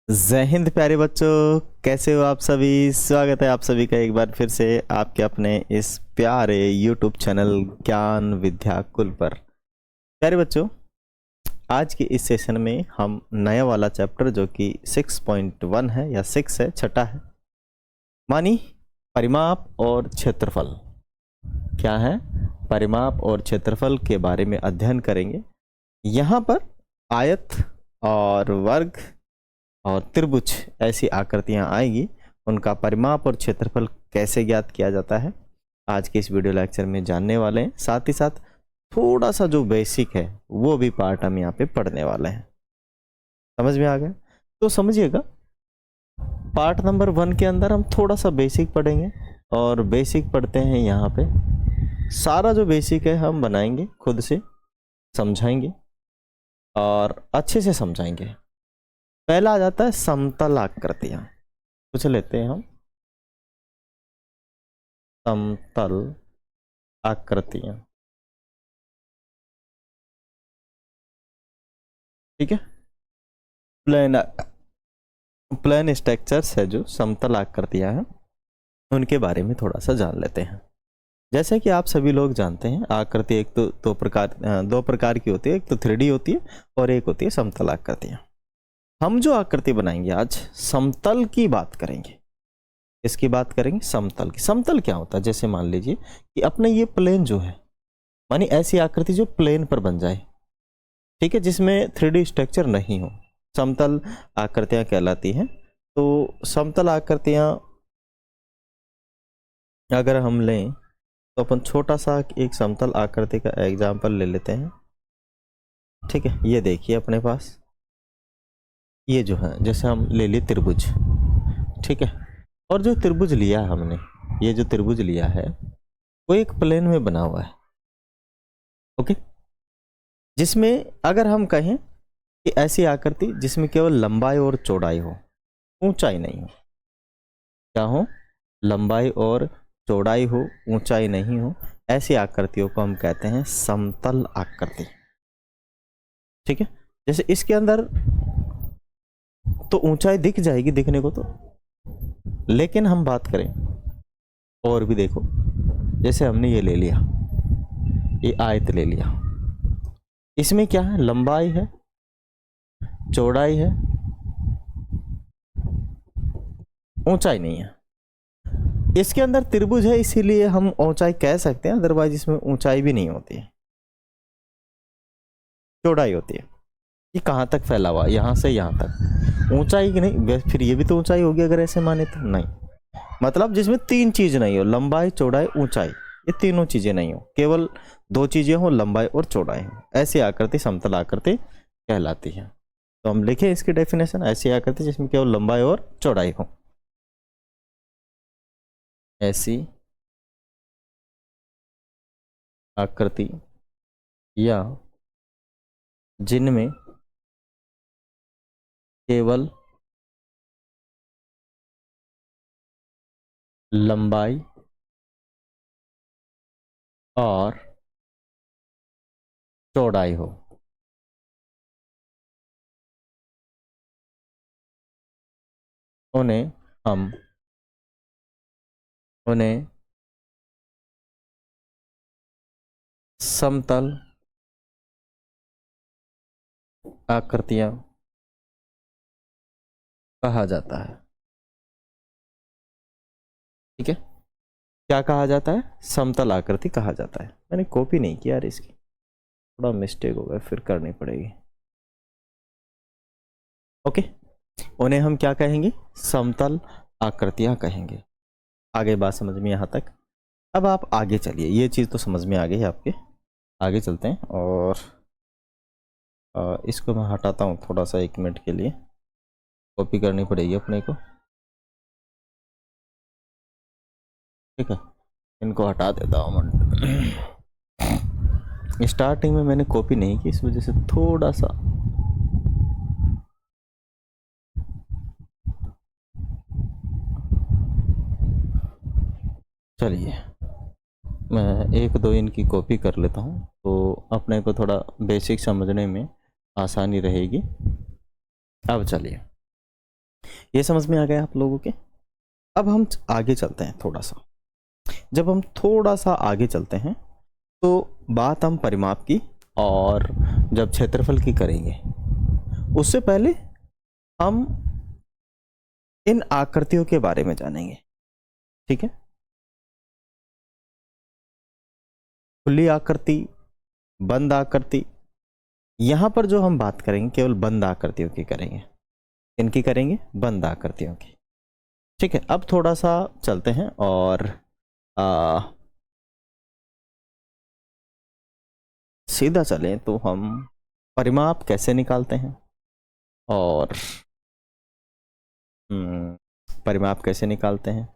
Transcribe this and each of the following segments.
जय हिंद प्यारे बच्चों, कैसे हो आप सभी। स्वागत है आप सभी का एक बार फिर से आपके अपने इस प्यारे YouTube चैनल ज्ञान विद्या कुल पर। प्यारे बच्चों, आज के इस सेशन में हम नया वाला चैप्टर जो कि 6.1 है या 6 है, छठा है, मानी परिमाप और क्षेत्रफल। क्या है? परिमाप और क्षेत्रफल के बारे में अध्ययन करेंगे। यहाँ पर आयत और वर्ग और त्रिभुज ऐसी आकृतियां आएगी, उनका परिमाप और क्षेत्रफल कैसे ज्ञात किया जाता है आज के इस वीडियो लेक्चर में जानने वाले हैं। साथ ही साथ थोड़ा सा जो बेसिक है वो भी पार्ट हम यहाँ पे पढ़ने वाले हैं। समझ में आ गया? तो समझिएगा, पार्ट नंबर 1 के अंदर हम थोड़ा सा बेसिक पढ़ेंगे और बेसिक पढ़ते हैं यहाँ पे सारा जो बेसिक है हम बनाएंगे, खुद से समझाएंगे और अच्छे से समझाएंगे। पहला आ जाता है समतल आकृतियां। पूछ लेते हैं हम समतल आकृतियां। ठीक है, प्लेन स्ट्रक्चर्स है जो समतल आकृतियां हैं, उनके बारे में थोड़ा सा जान लेते हैं। जैसे कि आप सभी लोग जानते हैं, आकृति एक तो दो प्रकार की होती है। एक तो 3D होती है और एक होती है समतल आकृतियां। हम जो आकृति बनाएंगे आज समतल की बात करेंगे। इसकी बात करेंगे समतल की। समतल क्या होता है? जैसे मान लीजिए कि अपने ये प्लेन जो है, मानी ऐसी आकृति जो प्लेन पर बन जाए, ठीक है, जिसमें 3D स्ट्रक्चर नहीं हो, समतल आकृतियां कहलाती हैं। तो समतल आकृतियां अगर हम लें तो अपन छोटा सा एक समतल आकृति का एग्जाम्पल ले लेते हैं। ठीक है, ये देखिए अपने पास ये जो है, जैसे हम ले लिए त्रिभुज। ठीक है, और जो त्रिभुज लिया है हमने, ये जो त्रिभुज लिया है वो एक प्लेन में बना हुआ है। ओके, जिसमें अगर हम कहें कि ऐसी आकृति जिसमें केवल लंबाई और चौड़ाई हो, ऊंचाई नहीं हो। क्या हो? लंबाई और चौड़ाई हो, ऊंचाई नहीं हो, ऐसी आकृतियों को हम कहते हैं समतल आकृति। ठीक है, जैसे इसके अंदर तो ऊंचाई दिख जाएगी दिखने को तो, लेकिन हम बात करें और भी, देखो जैसे हमने ये ले लिया, ये आयत ले लिया, इसमें क्या है? लंबाई है, चौड़ाई है, ऊंचाई नहीं है। इसके अंदर त्रिभुज है इसीलिए हम ऊंचाई कह सकते हैं, अदरवाइज इसमें ऊंचाई भी नहीं होती है, चौड़ाई होती है। ये कहाँ तक फैला हुआ? यहाँ से यहाँ तक, ऊंचाई की नहीं। फिर ये भी तो ऊंचाई होगी अगर ऐसे माने तो। नहीं, मतलब जिसमें तीन चीज नहीं हो, लंबाई चौड़ाई ऊंचाई, ये तीनों चीजें नहीं हो, केवल दो चीजें हो, लंबाई और चौड़ाई हो, ऐसी आकृति समतल आकृति कहलाती है। तो हम लिखे इसकी डेफिनेशन, ऐसी आकृति जिसमें केवल लंबाई और चौड़ाई हो, ऐसी आकृति या जिनमें केवल लंबाई और चौड़ाई हो, उन्हें हम समतल आकृतियां कहा जाता है। ठीक है, क्या कहा जाता है? समतल आकृति कहा जाता है। मैंने कॉपी नहीं किया यार, इसकी थोड़ा मिस्टेक हो गया, फिर करनी पड़ेगी। ओके, उन्हें हम क्या कहेंगे? समतल आकृतियां कहेंगे। आगे बात समझ में यहाँ तक? अब आप आगे चलिए, ये चीज़ तो समझ में आ गई है आपके। आगे चलते हैं और इसको मैं हटाता हूँ थोड़ा सा, 1 मिनट के लिए कॉपी करनी पड़ेगी अपने को। ठीक है, इनको हटा देता हूँ मैं। स्टार्टिंग में मैंने कॉपी नहीं की, इस वजह से थोड़ा सा चलिए मैं 1-2 इनकी कॉपी कर लेता हूँ, तो अपने को थोड़ा बेसिक समझने में आसानी रहेगी। अब चलिए, ये समझ में आ गया आप लोगों के। अब हम आगे चलते हैं थोड़ा सा। जब हम थोड़ा सा आगे चलते हैं तो बात हम परिमाप की और जब क्षेत्रफल की करेंगे, उससे पहले हम इन आकृतियों के बारे में जानेंगे। ठीक है, खुली आकृति, बंद आकृति। यहां पर जो हम बात करेंगे केवल बंद आकृतियों की करेंगे। इनकी करेंगे बंद आकृतियों की। ठीक है, अब थोड़ा सा चलते हैं और सीधा चलें तो हम परिमाप कैसे निकालते हैं और परिमाप कैसे निकालते हैं,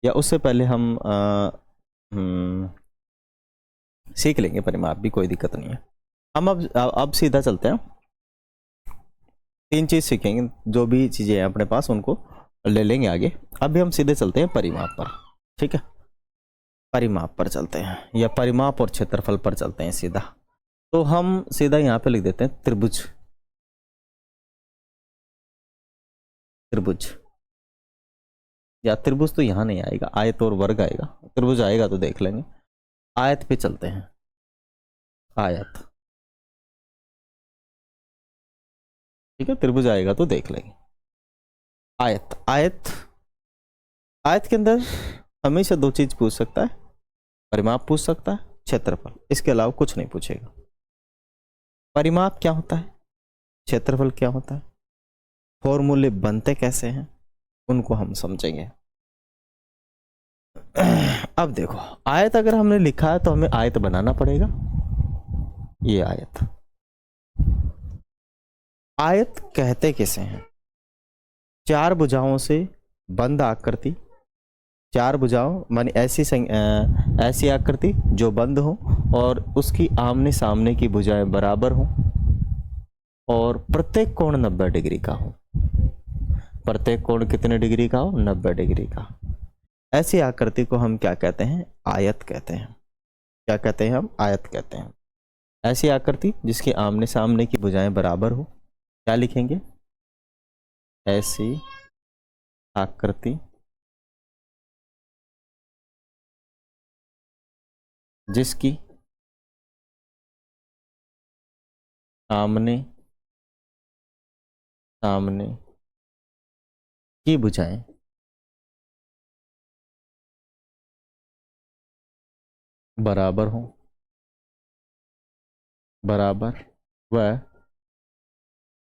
या उससे पहले हम सीख लेंगे परिमाप भी, कोई दिक्कत नहीं है। हम अब सीधा चलते हैं। 3 चीज सीखेंगे, जो भी चीजें हैं अपने पास उनको ले लेंगे आगे। अभी हम सीधे चलते हैं परिमाप पर। ठीक है, परिमाप पर चलते हैं या परिमाप और क्षेत्रफल पर चलते हैं सीधा। तो हम सीधा यहाँ पे लिख देते हैं त्रिभुज। त्रिभुज या त्रिभुज तो यहाँ नहीं आएगा, आयत और वर्ग आएगा। त्रिभुज आएगा तो देख लेंगे। आयत पे चलते हैं। आयत, ठीक है, त्रिभुज आएगा तो देख लेंगे। आयत, आयत, आयत के अंदर हमेशा 2 चीज पूछ सकता है, परिमाप पूछ सकता है, क्षेत्रफल, इसके अलावा कुछ नहीं पूछेगा। परिमाप क्या होता है, क्षेत्रफल क्या होता है, फॉर्मूले बनते कैसे हैं, उनको हम समझेंगे। अब देखो, आयत अगर हमने लिखा है तो हमें आयत बनाना पड़ेगा। ये आयत, आयत कहते किसे हैं, 4 भुजाओं से बंद आकृति। 4 भुजाओं माने ऐसी आकृति जो बंद हो और उसकी आमने सामने की भुजाएं बराबर हो और प्रत्येक कोण 90 डिग्री का हो। प्रत्येक कोण कितने डिग्री का हो, 90 डिग्री का। ऐसी आकृति को हम क्या कहते हैं, आयत कहते हैं। क्या कहते हैं हम, आयत कहते हैं। ऐसी आकृति जिसके आमने सामने की भुजाएं बराबर हो, क्या लिखेंगे, ऐसी आकृति जिसकी आमने सामने की भुजाएं बराबर हो, बराबर, व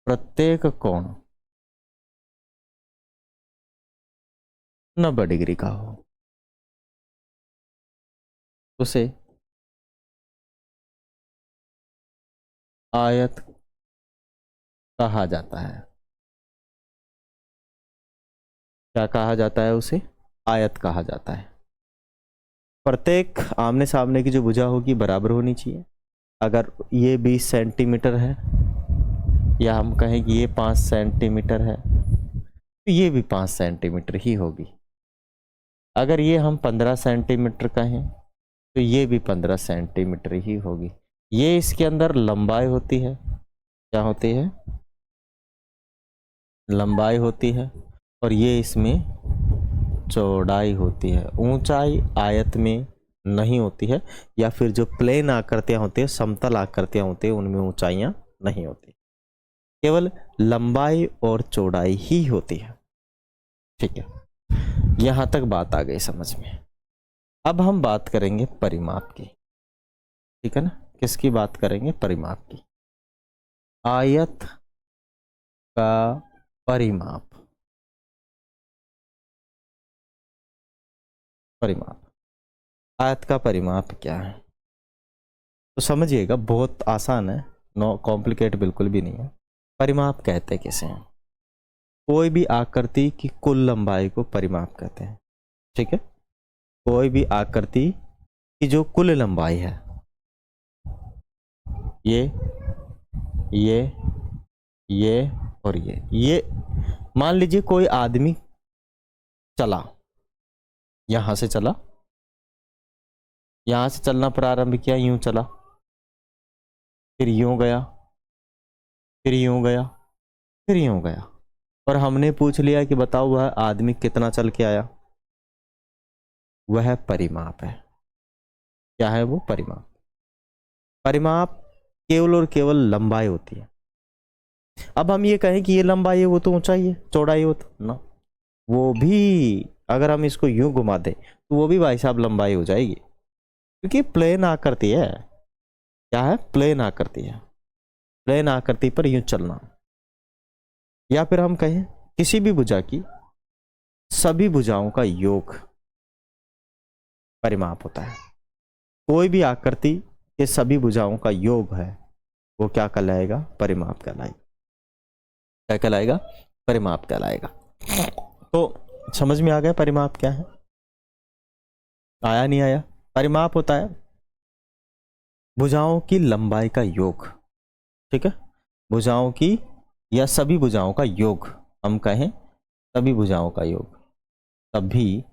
प्रत्येक कोण 90 डिग्री का हो, उसे आयत कहा जाता है। क्या कहा जाता है, उसे आयत कहा जाता है। प्रत्येक आमने सामने की जो भुजा होगी बराबर होनी चाहिए। अगर ये 20 सेंटीमीटर है या हम कहें कि ये 5 सेंटीमीटर है तो ये भी 5 सेंटीमीटर ही होगी। अगर ये हम 15 सेंटीमीटर कहें तो ये भी 15 सेंटीमीटर ही होगी। ये इसके अंदर लंबाई होती है, क्या होती है, लंबाई होती है, और ये इसमें चौड़ाई होती है। ऊंचाई आयत में नहीं होती है, या फिर जो प्लेन आकृतियां होती है, समतल आकृतियां होती है, उनमें ऊंचाइयां नहीं होती, केवल लंबाई और चौड़ाई ही होती है। ठीक है, यहां तक बात आ गई समझ में। अब हम बात करेंगे परिमाप की। ठीक है ना, किसकी बात करेंगे, परिमाप की। आयत का परिमाप, परिमाप, आयत का परिमाप क्या है, तो समझिएगा, बहुत आसान है, नो कॉम्प्लिकेट बिल्कुल भी नहीं है। परिमाप कहते किसे हैं, कोई भी आकृति की कुल लंबाई को परिमाप कहते हैं। ठीक है, कोई भी आकृति की जो कुल लंबाई है, ये और ये मान लीजिए कोई आदमी चला, यहां से चला, यहां से चलना प्रारंभ किया, यूं चला, फिर यूं गया, फिर यूं गया, फिर यूं गया। और हमने पूछ लिया कि बताओ वह आदमी कितना चल के आया, वह परिमाप है। क्या है वो? परिमाप। परिमाप केवल और केवल लंबाई होती है। अब हम ये कहें कि ये लंबाई है, वो तो ऊंचाई है, चौड़ाई हो तो ना, वो भी अगर हम इसको यूं घुमा दें तो वो भी भाई साहब लंबाई हो जाएगी, क्योंकि प्लेन आकृति है। क्या है? प्लेन आकृति है। प्लेन आकृति पर यूं चलना। या फिर हम कहें किसी भी भुजा की सभी भुजाओं का योग परिमाप होता है। कोई भी आकृति के सभी भुजाओं का योग है, वो क्या कहलाएगा? परिमाप कहलाएगा। क्या कहलाएगा? परिमाप कहलाएगा। तो समझ में आ गया परिमाप क्या है? आया नहीं आया? परिमाप होता है भुजाओं की लंबाई का योग। ठीक है? भुजाओं की या सभी भुजाओं का योग, हम कहें सभी भुजाओं का योग, सभी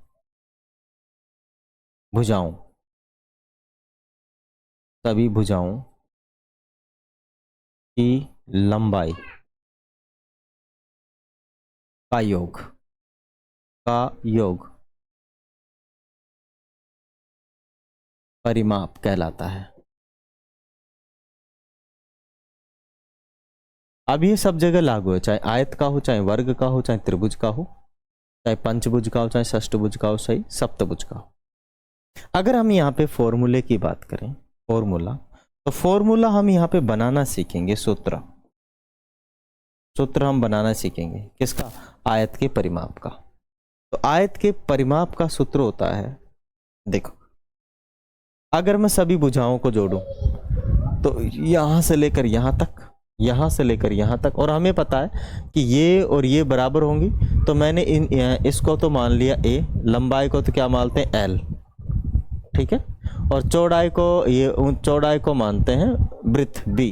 भुजाओं, सभी भुजाओं की लंबाई का योग, का योग परिमाप कहलाता है। अब ये सब जगह लागू है, चाहे आयत का हो, चाहे वर्ग का हो, चाहे त्रिभुज का हो, चाहे पंचभुज का हो, चाहे षष्ठभुज का हो, सही सप्तभुज का हो। अगर हम यहाँ पे फॉर्मूले की बात करें, फॉर्मूला, तो फॉर्मूला हम यहाँ पे बनाना सीखेंगे। सूत्र, सूत्र हम बनाना सीखेंगे किसका? आयत के परिमाप का। तो आयत के परिमाप का सूत्र होता है, देखो, अगर मैं सभी भुजाओं को जोड़ूं तो यहां से लेकर यहां तक, यहां से लेकर यहां तक, और हमें पता है कि ये और ये बराबर होंगी, तो मैंने इसको तो मान लिया a, लंबाई को तो क्या मानते हैं? l। ठीक है? और चौड़ाई को, ये चौड़ाई को मानते हैं वृत्त b।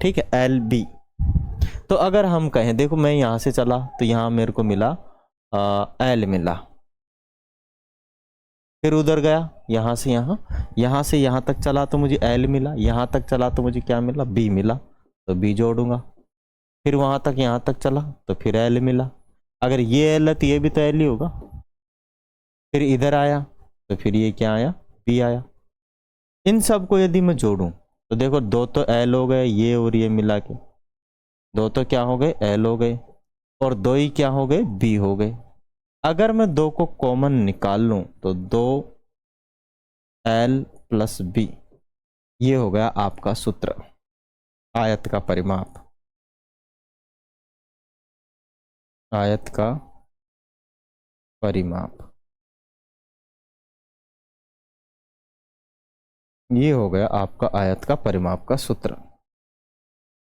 ठीक है? LB। तो अगर हम कहें, देखो मैं यहां से चला तो यहां मेरे को मिला L मिला, फिर उधर गया यहां से यहां तक चला तो मुझे L मिला, यहां तक चला तो मुझे क्या मिला? B मिला, तो B जोड़ूंगा। फिर वहां तक यहां तक चला तो फिर L मिला, अगर ये L है तो ये भी तो L ही होगा। फिर इधर आया तो फिर ये क्या आया? B आया। इन सब को यदि मैं जोड़ूं तो देखो, दो तो L हो गए, ये और ये मिला के दो तो क्या हो गए? L हो गए, और दो ही क्या हो गए? B हो गए। अगर मैं दो को कॉमन निकाल लूं तो 2L प्लस B, ये हो गया आपका सूत्र, आयत का परिमाप। आयत का परिमाप, ये हो गया आपका आयत का परिमाप का सूत्र।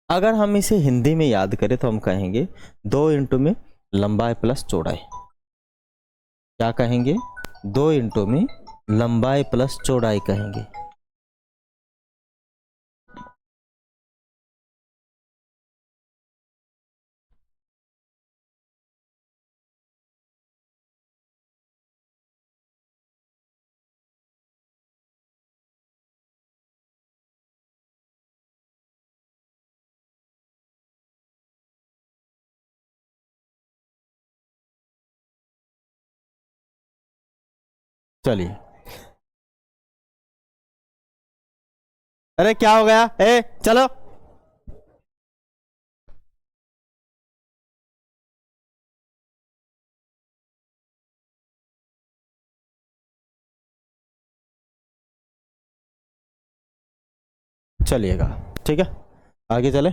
अगर हम इसे हिंदी में याद करें तो हम कहेंगे 2 इंटू में लंबाई प्लस चौड़ाई। क्या कहेंगे? 2 इंटू में लंबाई प्लस चौड़ाई कहेंगे। चलिए, अरे क्या हो गया? चलो, चलिएगा, ठीक है, आगे चले।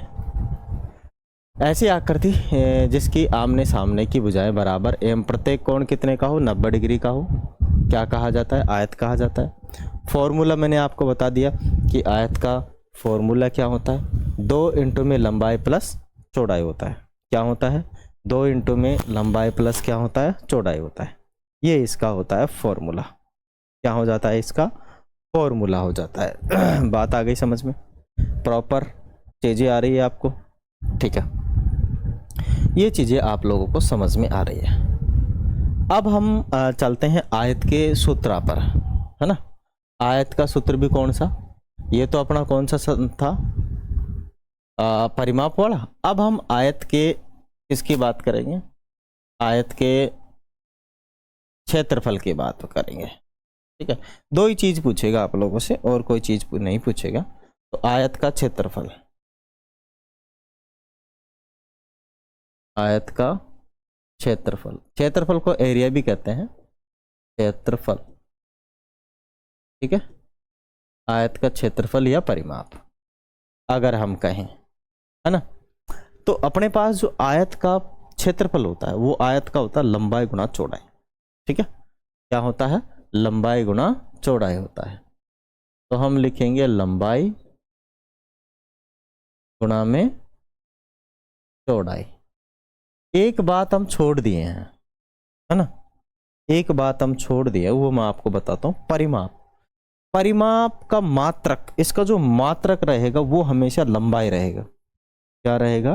ऐसी आकृति जिसकी आमने सामने की भुजाएं बराबर एवं प्रत्येक कोण कितने का हो? 90 डिग्री का हो, क्या कहा जाता है? आयत कहा जाता है। फॉर्मूला मैंने आपको बता दिया कि आयत का फॉर्मूला क्या होता है? 2 इंटू में लंबाई प्लस चौड़ाई होता है। क्या होता है? 2 इंटू में लंबाई प्लस क्या होता है? चौड़ाई होता है। ये इसका होता है फॉर्मूला। क्या हो जाता है? इसका फॉर्मूला हो जाता है। बात आ गई समझ में? प्रॉपर चीज़ें आ रही है आपको? ठीक है, ये चीज़ें आप लोगों को समझ में आ रही है। अब हम चलते हैं आयत के सूत्र पर, है ना? आयत का सूत्र भी कौन सा? ये तो अपना कौन सा था? परिमाप वाला। अब हम आयत के किसकी बात करेंगे, आयत के क्षेत्रफल की बात करेंगे। ठीक है, दो ही चीज पूछेगा आप लोगों से और कोई चीज नहीं पूछेगा। तो आयत का क्षेत्रफल, आयत का क्षेत्रफल, क्षेत्रफल को एरिया भी कहते हैं, क्षेत्रफल। ठीक है, आयत का क्षेत्रफल या परिमाप अगर हम कहें, है ना। तो अपने पास जो आयत का क्षेत्रफल होता है वो आयत का होता है लंबाई गुना चौड़ाई। ठीक है, क्या होता है, लंबाई गुना चौड़ाई होता है। तो हम लिखेंगे लंबाई गुणा में चौड़ाई। एक बात हम छोड़ दिए हैं, है ना, एक बात हम छोड़ दिए, वो मैं आपको बताता हूं, परिमाप। परिमाप का मात्रक, इसका जो मात्रक रहेगा वो हमेशा लंबाई रहेगा। क्या रहेगा,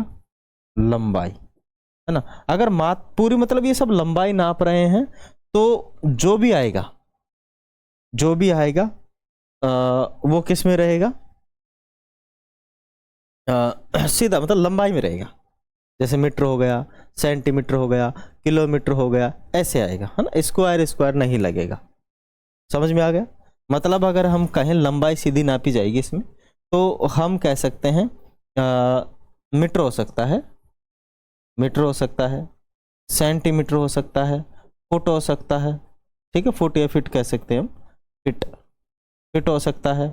लंबाई, है ना। अगर पूरी मतलब ये सब लंबाई नाप रहे हैं तो जो भी आएगा, जो भी आएगा वो किस में रहेगा, सीधा मतलब लंबाई में रहेगा। जैसे मीटर हो गया, सेंटीमीटर हो गया, किलोमीटर हो गया, ऐसे आएगा, है ना। स्क्वायर स्क्वायर नहीं लगेगा। समझ में आ गया। मतलब अगर हम कहें लंबाई सीधी नापी जाएगी इसमें, तो हम कह सकते हैं मीटर हो सकता है, मीटर हो सकता है, सेंटीमीटर हो सकता है, फुट हो सकता है। ठीक है, फुट या फिट कह सकते हैं हम, फिट, फिट हो सकता है।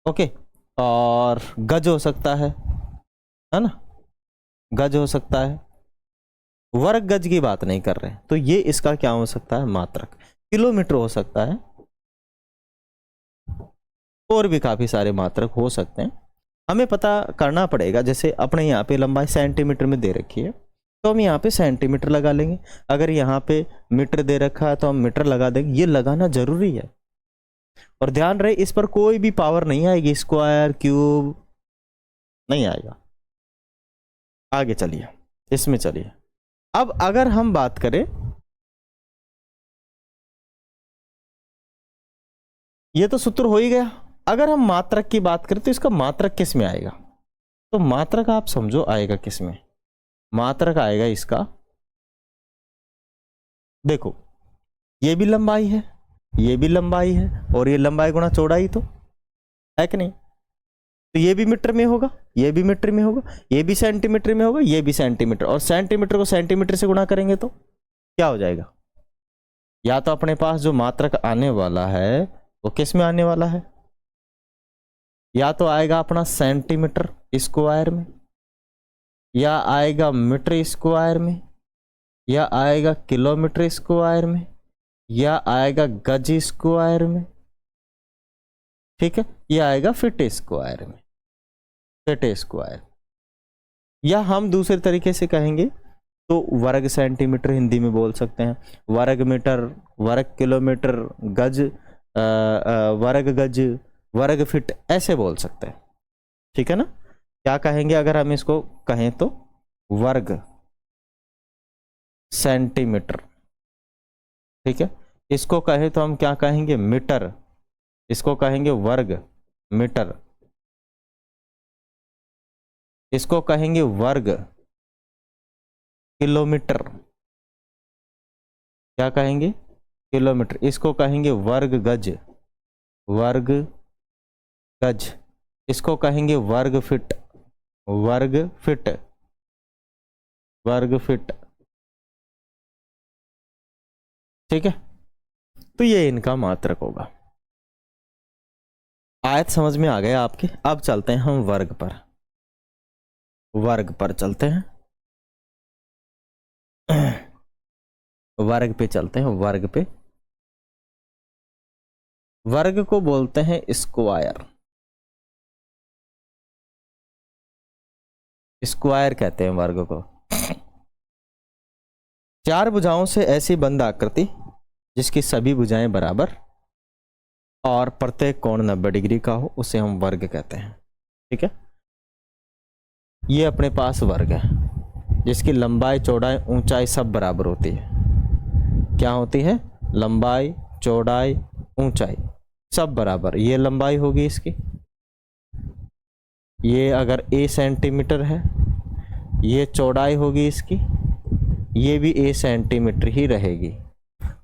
ओके, और गज हो सकता है ना, गज हो सकता है। वर्ग गज की बात नहीं कर रहे हैं, तो ये इसका क्या हो सकता है, मात्रक। किलोमीटर हो सकता है, और भी काफी सारे मात्रक हो सकते हैं। हमें पता करना पड़ेगा। जैसे अपने यहाँ पे लंबाई सेंटीमीटर में दे रखी है, तो हम यहाँ पे सेंटीमीटर लगा लेंगे। अगर यहाँ पे मीटर दे रखा है तो हम मीटर लगा देंगे। ये लगाना जरूरी है। और ध्यान रहे, इस पर कोई भी पावर नहीं आएगी, स्क्वायर क्यूब नहीं आएगा। आगे चलिए, इसमें चलिए। अब अगर हम बात करें, ये तो सूत्र हो ही गया। अगर हम मात्रक की बात करें तो इसका मात्रक किस में आएगा, तो मात्रक आप समझो आएगा किस में, मात्रक आएगा इसका, देखो ये भी लंबाई है, ये भी लंबाई है, और ये लंबाई गुणा चौड़ाई, तो है कि नहीं। तो ये भी मीटर में होगा, ये भी मीटर में होगा, ये भी सेंटीमीटर में होगा, ये भी सेंटीमीटर, और सेंटीमीटर को सेंटीमीटर से गुणा करेंगे तो क्या हो जाएगा। या तो अपने पास जो मात्रक आने वाला है वो किस में आने वाला है, या तो आएगा अपना सेंटीमीटर स्क्वायर में, या आएगा मीटर स्क्वायर में, या आएगा किलोमीटर स्क्वायर में, या आएगा गज स्क्वायर में। ठीक है, या आएगा फीट स्क्वायर में, फीट स्क्वायर। या हम दूसरे तरीके से कहेंगे तो वर्ग सेंटीमीटर हिंदी में बोल सकते हैं, वर्ग मीटर, वर्ग किलोमीटर, गज, वर्ग गज, वर्ग फीट, ऐसे बोल सकते हैं। ठीक है ना। क्या कहेंगे अगर हम इसको कहें तो, वर्ग सेंटीमीटर। ठीक है, इसको कहें तो हम क्या कहेंगे, मीटर, इसको कहेंगे वर्ग मीटर, इसको कहेंगे वर्ग किलोमीटर, क्या कहेंगे, किलोमीटर, इसको कहेंगे वर्ग गज, वर्ग गज, इसको कहेंगे वर्ग फीट, वर्ग फीट, वर्ग फीट। ठीक है, तो ये इनका मात्रक होगा। आयत समझ में आ गया आपके। अब चलते हैं हम वर्ग पर, वर्ग पर चलते हैं, वर्ग पे चलते हैं, वर्ग पे। वर्ग को बोलते हैं स्क्वायर, स्क्वायर कहते हैं वर्ग को। चार भुजाओं से ऐसी बंद आकृति जिसकी सभी भुजाएं बराबर और प्रत्येक कोण 90 डिग्री का हो, उसे हम वर्ग कहते हैं। ठीक है, ये अपने पास वर्ग है जिसकी लंबाई चौड़ाई ऊंचाई सब बराबर होती है। क्या होती है, लंबाई चौड़ाई ऊंचाई सब बराबर। ये लंबाई होगी इसकी, ये अगर a सेंटीमीटर है, ये चौड़ाई होगी इसकी, ये भी a सेंटीमीटर ही रहेगी।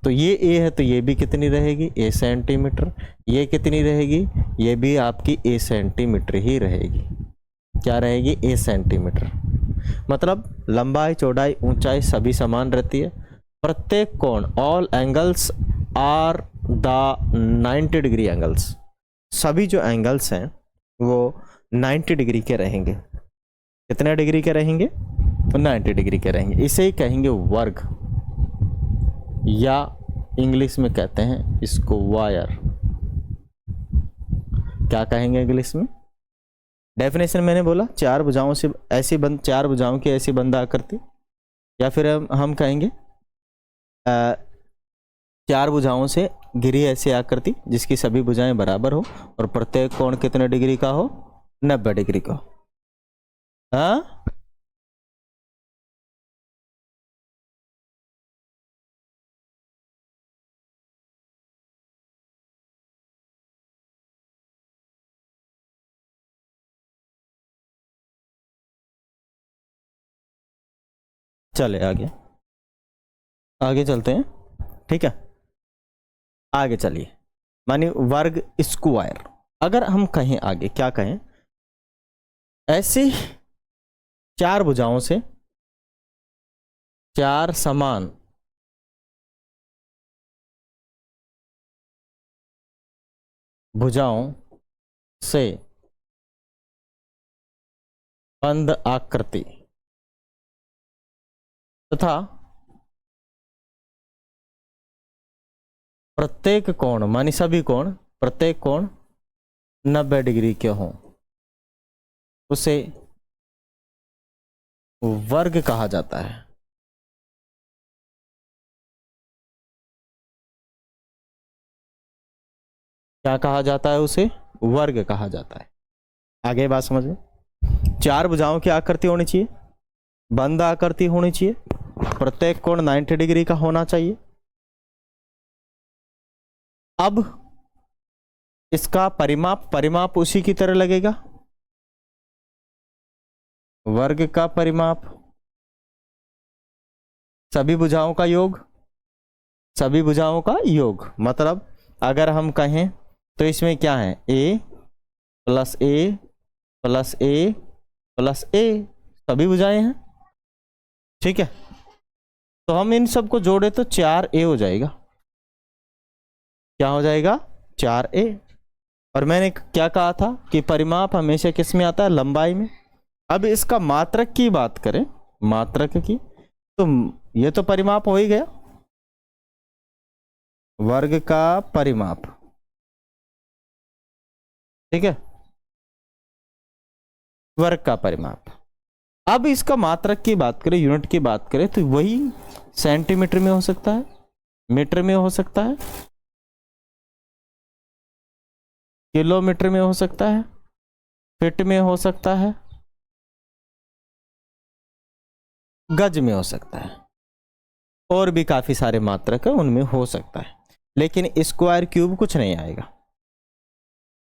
तो ये a है तो ये भी कितनी रहेगी, a सेंटीमीटर। ये कितनी रहेगी, ये भी आपकी a सेंटीमीटर ही रहेगी। क्या रहेगी, a सेंटीमीटर। मतलब लंबाई, चौड़ाई, ऊंचाई सभी समान रहती है। प्रत्येक कोण, all angles are the 90 degree angles, सभी जो एंगल्स हैं वो 90 डिग्री के रहेंगे। कितने डिग्री के रहेंगे, 90 डिग्री के रहेंगे। इसे ही कहेंगे वर्ग, या इंग्लिश में कहते हैं इसको वायर। क्या कहेंगे इंग्लिश में, डेफिनेशन मैंने बोला चार भुजाओं से ऐसी बंद, चार भुजाओं की ऐसी बंद आकृति, या फिर हम कहेंगे चार भुजाओं से घिरी ऐसी आकृति जिसकी सभी भुजाएं बराबर हो और प्रत्येक कोण कितने डिग्री का हो, 90 डिग्री का। हाँ, चले आगे, आगे चलते हैं। ठीक है, आगे चलिए। मानिए वर्ग स्क्वायर, अगर हम कहें आगे क्या कहें, ऐसी चार भुजाओं से चार समान भुजाओं से बंद आकृति तथा प्रत्येक कोण, मानी सभी कोण, प्रत्येक कोण 90 डिग्री के हों, उसे वर्ग कहा जाता है। क्या कहा जाता है, उसे वर्ग कहा जाता है। आगे बात समझ में, चार भुजाओं की आकृति होनी चाहिए, बंद आकृति होनी चाहिए, प्रत्येक कोण 90 डिग्री का होना चाहिए। अब इसका परिमाप उसी की तरह लगेगा, वर्ग का परिमाप सभी भुजाओं का योग, सभी भुजाओं का योग। मतलब अगर हम कहें तो इसमें क्या है, a plus a plus a plus a, सभी भुजाएं हैं। ठीक है, तो हम इन सबको जोड़े तो 4a हो जाएगा। क्या हो जाएगा, 4a। और मैंने क्या कहा था कि परिमाप हमेशा किस में आता है, लंबाई में। अब इसका मात्रक की बात करें, मात्रक की, तो ये तो परिमाप हो ही गया, वर्ग का परिमाप। ठीक है, वर्ग का परिमाप। अब इसका मात्रक की बात करें, यूनिट की बात करें, तो वही सेंटीमीटर में हो सकता है, मीटर में हो सकता है, किलोमीटर में हो सकता है, फीट में हो सकता है, गज में हो सकता है, और भी काफी सारे मात्रक है उनमें हो सकता है। लेकिन स्क्वायर क्यूब कुछ नहीं आएगा,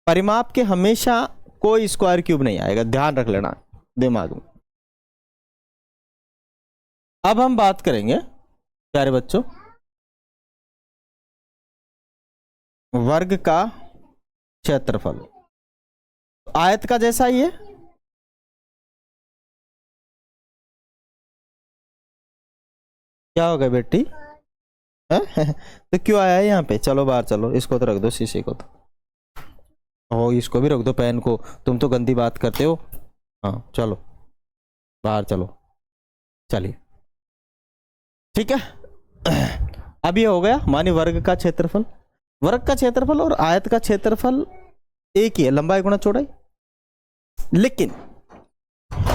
परिमाप के हमेशा कोई स्क्वायर क्यूब नहीं आएगा, ध्यान रख लेना दिमाग में। अब हम बात करेंगे प्यारे बच्चों वर्ग का क्षेत्रफल। आयत का जैसा ही है, क्या होगा बेटी तो क्यों आया है यहाँ पे, चलो बाहर चलो, इसको तो रख दो, शीशे को तो, ओ इसको भी रख दो, पेन को, तुम तो गंदी बात करते हो। हाँ चलो बाहर चलो, चलिए ठीक है। अब ये हो गया, मानी वर्ग का क्षेत्रफल। वर्ग का क्षेत्रफल और आयत का क्षेत्रफल एक ही है, लंबाई गुणा चौड़ाई। लेकिन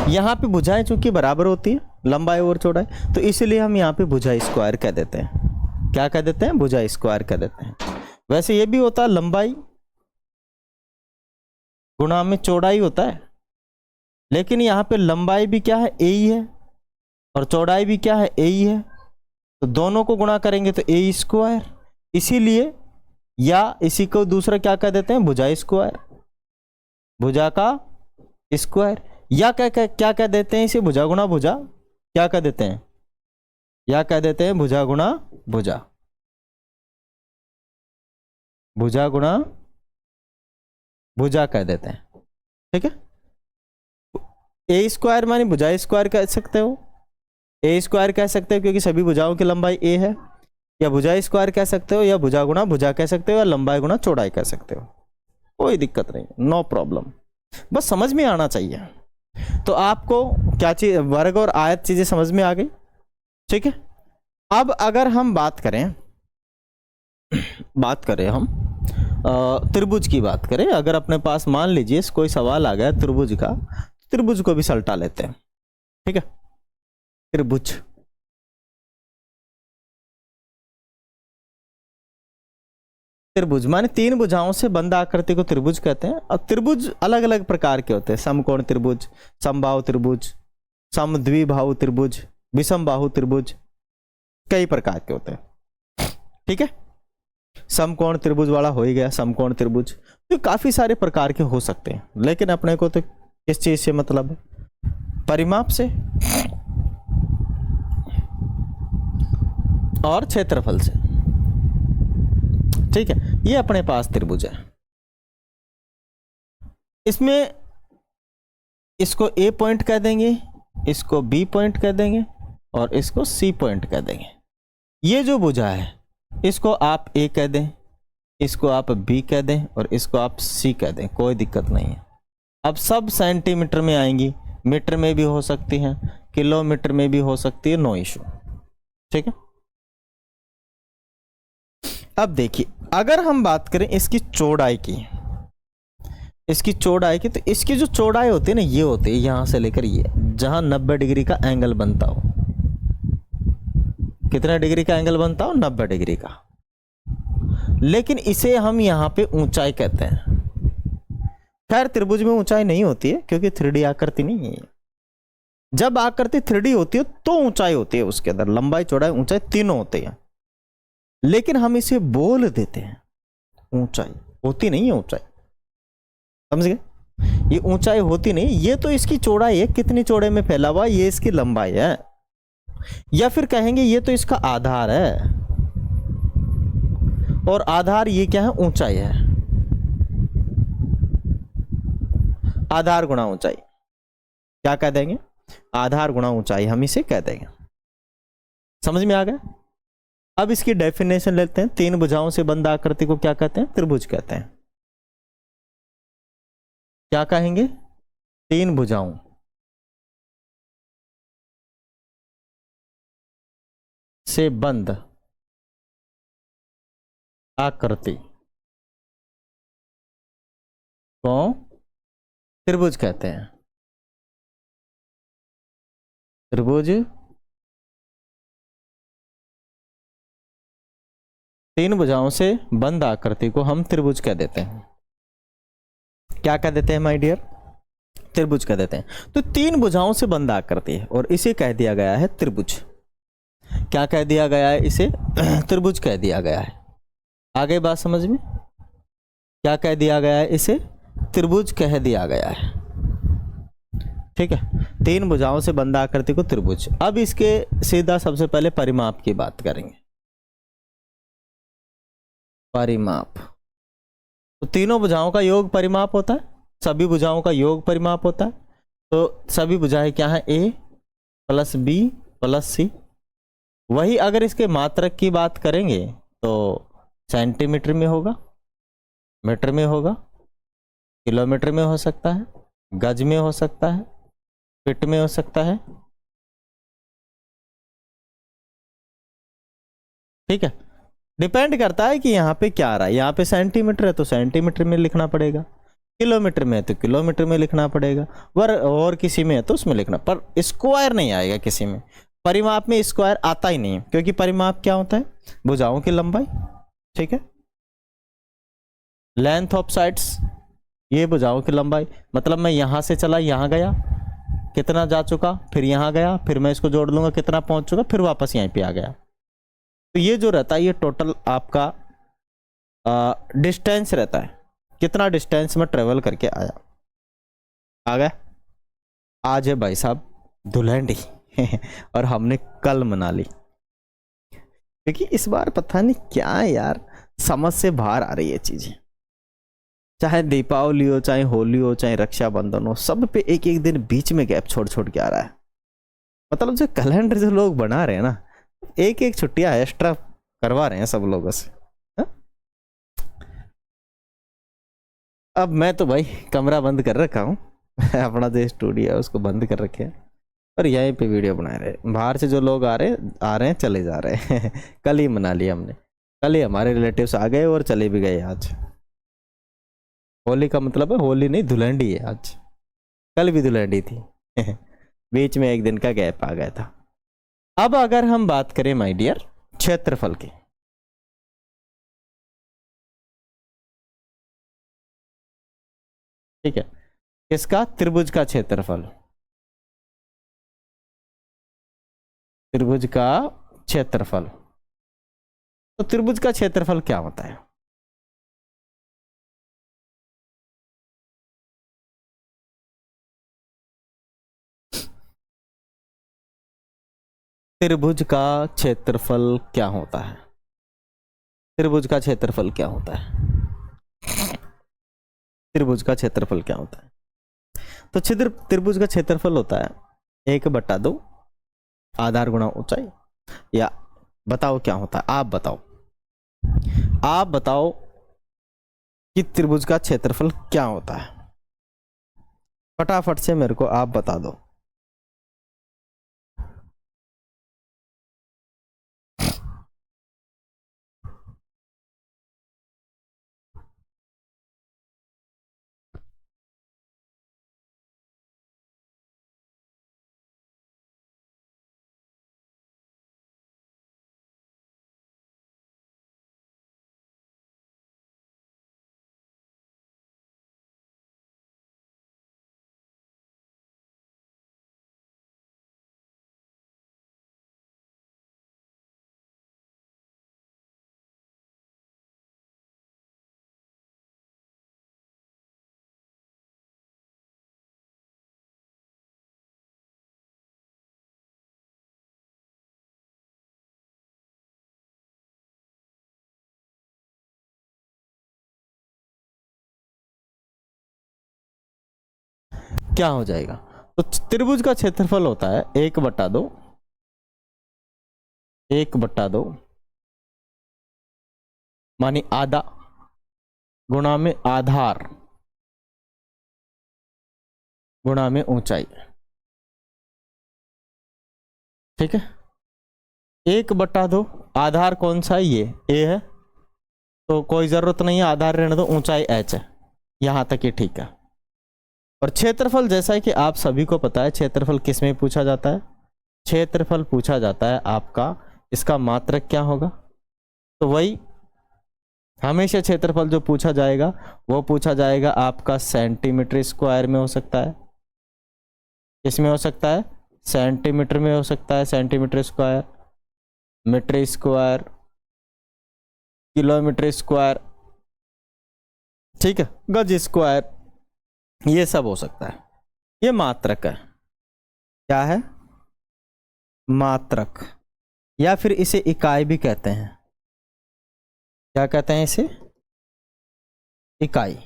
यहां पे भुजाएं चूंकि बराबर होती है, लंबाई और चौड़ाई, तो इसलिए हम यहाँ पे भुजा स्क्वायर कह देते हैं। क्या कह देते हैं, भुजा स्क्वायर कह देते हैं। वैसे ये भी होता है लंबाई गुणा में चौड़ाई होता है, लेकिन यहाँ पे लंबाई भी क्या है, ए ही है, और चौड़ाई भी क्या है, ए ही है, तो दोनों को गुणा करेंगे तो ए स्क्वायर। इसीलिए या इसी को दूसरा क्या कह देते हैं, भुजा स्क्वायर, भुजा का स्क्वायर, या क्या कह देते हैं इसे, भुजा गुणा भुजा, क्या कह देते हैं, या कह देते हैं भुजा गुणा भुजा, भुजा गुणा भुजा कह देते हैं। ठीक है, ए स्क्वायर मानी भुजा स्क्वायर कह सकते हो, ए स्क्वायर कह सकते हो क्योंकि सभी भुजाओं की लंबाई ए है, या भुजा स्क्वायर कह सकते हो, या भुजा गुणा भुजा कह सकते हो, या लंबाई गुणा चौड़ाई कह सकते हो, कोई दिक्कत नहीं, नो प्रॉब्लम, बस समझ में आना चाहिए। तो आपको क्या चीज, वर्ग और आयत चीजें समझ में आ गई। ठीक है, अब अगर हम बात करें हम त्रिभुज की बात करें, अगर अपने पास मान लीजिए कोई सवाल आ गया त्रिभुज का, त्रिभुज को भी सल्टा लेते हैं। ठीक है, त्रिभुज, त्रिभुज माने तीन भुजाओं से बंद आकृति को त्रिभुज कहते हैं। और त्रिभुज अलग अलग प्रकार के होते हैं, समकोण त्रिभुज, समबाहु त्रिभुज, समद्विबाहु त्रिभुज, विषम बाहु त्रिभुज, कई प्रकार के होते हैं। ठीक है, समकोण त्रिभुज वाला हो ही गया, समकोण त्रिभुज, तो काफी सारे प्रकार के हो सकते हैं, लेकिन अपने को तो किस चीज से मतलब है, परिमाप से और क्षेत्रफल से। ठीक है, ये अपने पास त्रिभुज है, इसमें इसको ए पॉइंट कह देंगे, इसको बी पॉइंट कह देंगे, और इसको सी पॉइंट कह देंगे। ये जो भुजा है इसको आप ए कह दें, इसको आप बी कह दें, और इसको आप सी कह दें, कोई दिक्कत नहीं है। अब सब सेंटीमीटर में आएंगी, मीटर में भी हो सकती हैं, किलोमीटर में भी हो सकती है, नो इशू। ठीक है, अब देखिए अगर हम बात करें इसकी चौड़ाई की, इसकी चौड़ाई की, तो इसकी जो चौड़ाई होती है ना, ये होती है यहां से लेकर ये, जहां 90 डिग्री का एंगल बनता हो। कितना डिग्री का एंगल बनता हो, 90 डिग्री का। लेकिन इसे हम यहां पे ऊंचाई कहते हैं। खैर त्रिभुज में ऊंचाई नहीं होती है क्योंकि 3D आकृति नहीं है। जब आकृति 3D होती है तो ऊंचाई होती है, उसके अंदर लंबाई चौड़ाई ऊंचाई तीनों होते हैं, लेकिन हम इसे बोल देते हैं ऊंचाई, होती नहीं है ऊंचाई, समझ गए, ये ऊंचाई होती नहीं, ये तो इसकी चौड़ाई है, कितनी चौड़े में फैला हुआ, ये इसकी लंबाई है, या फिर कहेंगे ये तो इसका आधार है, और आधार ये क्या है, ऊंचाई है, आधार गुणा ऊंचाई, क्या कह देंगे, आधार गुणा ऊंचाई, हम इसे कह देंगे। समझ में आ गया। अब इसकी डेफिनेशन लेते हैं, तीन भुजाओं से बंद आकृति को क्या कहते हैं, त्रिभुज कहते हैं। क्या कहेंगे, तीन भुजाओं से बंद आकृति को त्रिभुज कहते हैं। त्रिभुज तीन भुजाओं से बंद आकृति को हम त्रिभुज कह देते हैं। क्या कह देते हैं माय डियर, त्रिभुज कह देते हैं। तो तीन भुजाओं से बंद आकृति है और इसे कह दिया गया है त्रिभुज। क्या कह दिया गया है, इसे त्रिभुज कह दिया गया है। आगे बात समझ में, क्या कह दिया गया है, इसे त्रिभुज कह दिया गया है। ठीक है, तीन भुजाओं से बंद आकृति को त्रिभुज। अब इसके सीधा सबसे पहले परिमाप की बात करेंगे। परिमाप, तो तीनों भुजाओं का योग परिमाप होता है, सभी भुजाओं का योग परिमाप होता है। तो सभी भुजाएं क्या है, ए प्लस बी प्लस सी। वही अगर इसके मात्रक की बात करेंगे तो सेंटीमीटर में होगा, मीटर में होगा, किलोमीटर में हो सकता है, गज में हो सकता है, फीट में हो सकता है। ठीक है, डिपेंड करता है कि यहाँ पे क्या आ रहा है। यहाँ पे सेंटीमीटर है तो सेंटीमीटर में लिखना पड़ेगा, किलोमीटर में है तो किलोमीटर में लिखना पड़ेगा, और किसी में है तो उसमें लिखना, पर स्क्वायर नहीं आएगा किसी में। परिमाप में स्क्वायर आता ही नहीं है, क्योंकि परिमाप क्या होता है, भुजाओं की लंबाई। ठीक है, लेंथ ऑफ साइड्स, ये भुजाओं की लंबाई, मतलब मैं यहां से चला यहां गया, कितना जा चुका, फिर यहां गया, फिर मैं इसको जोड़ लूंगा कितना पहुंच चुका, फिर वापस यहीं पे आ गया। तो ये जो रहता है ये टोटल आपका डिस्टेंस रहता है, कितना डिस्टेंस में ट्रेवल करके आया। आ गया। आज है भाई साहब धुलंडी और हमने कल मना ली, क्योंकि इस बार पता नहीं क्या है यार, समझ से बाहर आ रही है चीजें। चाहे दीपावली हो, चाहे होली हो, चाहे रक्षाबंधन हो, सब पे एक एक दिन बीच में गैप छोड़ छोड़ के आ रहा है। मतलब जो कैलेंडर जो लोग बना रहे हैं ना, एक एक छुट्टियां एक्स्ट्रा करवा रहे हैं सब लोगों से। हा? अब मैं तो भाई कमरा बंद कर रखा हूँ अपना जो स्टूडियो है उसको बंद कर रखे हैं और यहीं पे वीडियो बना रहे हैं। बाहर से जो लोग आ रहे हैं चले जा रहे हैं कल ही मना लिया हमने, कल ही हमारे रिलेटिव्स आ गए और चले भी गए। आज होली का मतलब है, होली नहीं धुलंडी है आज, कल भी धुलंडी थी बीच में एक दिन का गैप आ गया था। अब अगर हम बात करें माय डियर क्षेत्रफल की, ठीक है, किसका? त्रिभुज का क्षेत्रफल, त्रिभुज का क्षेत्रफल। तो त्रिभुज का क्षेत्रफल क्या होता है? त्रिभुज का क्षेत्रफल क्या होता है? त्रिभुज का क्षेत्रफल क्या होता है? त्रिभुज का क्षेत्रफल क्या होता है? तो छिद्र त्रिभुज का क्षेत्रफल होता है 1/2 आधार गुणा ऊंचाई। या बताओ क्या होता है, आप बताओ, आप बताओ कि त्रिभुज का क्षेत्रफल क्या होता है, फटाफट से मेरे को आप बता दो। क्या हो जाएगा? तो त्रिभुज का क्षेत्रफल होता है 1/2, 1/2 मानी आधा गुणा में आधार गुणा में ऊंचाई। ठीक है, 1/2 आधार कौन सा है? ये ए है, तो कोई जरूरत नहीं है आधार रहने दो, ऊंचाई एच है, यहां तक ये ठीक है। और क्षेत्रफल जैसा है कि आप सभी को पता है क्षेत्रफल किस में पूछा जाता है? क्षेत्रफल पूछा जाता है आपका, इसका मात्रक क्या होगा? तो वही हमेशा क्षेत्रफल जो पूछा जाएगा वो पूछा जाएगा आपका सेंटीमीटर स्क्वायर में हो सकता है। किसमें हो सकता है? सेंटीमीटर में हो सकता है, centimetre square, metre square, kilometre square, ठीक है, गज स्क्वायर, ये सब हो सकता है। ये मात्रक है। क्या है? मात्रक, या फिर इसे इकाई भी कहते हैं। क्या कहते हैं इसे? इकाई।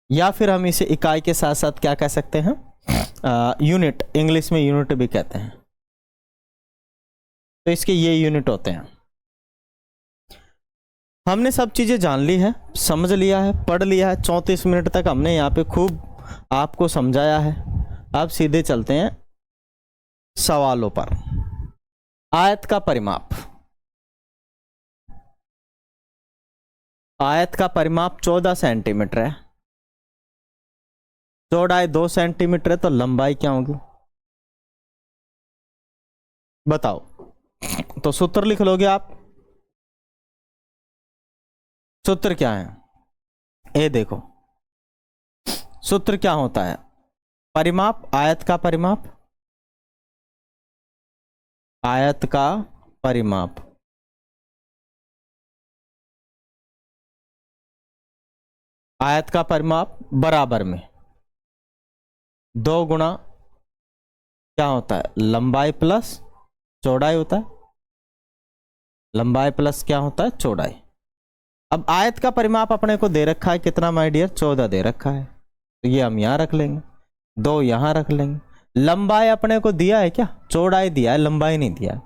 या फिर हम इसे इकाई के साथ साथ क्या कह सकते हैं? यूनिट, इंग्लिश में यूनिट भी कहते हैं। तो इसके ये यूनिट होते हैं। हमने सब चीजें जान ली है, समझ लिया है, पढ़ लिया है, 34 मिनट तक हमने यहाँ पे खूब आपको समझाया है। अब सीधे चलते हैं सवालों पर। आयत का परिमाप, आयत का परिमाप 14 सेंटीमीटर है, चौड़ाई 2 सेंटीमीटर है, तो लंबाई क्या होगी बताओ? तो सूत्र लिख लोगे आप? सूत्र क्या है? ये देखो, सूत्र क्या होता है? परिमाप, आयत का परिमाप, आयत का परिमाप आयत का परिमाप बराबर में 2 गुना क्या होता है, लंबाई प्लस चौड़ाई होता है। लंबाई प्लस क्या होता है, चौड़ाई। अब आयत का परिमाप अपने को दे रखा है कितना माय डियर, 14 दे रखा है, तो ये हम यहां रख लेंगे, 2 यहां रख लेंगे। लंबाई अपने को दिया है क्या, चौड़ाई दिया है, लंबाई नहीं दिया है।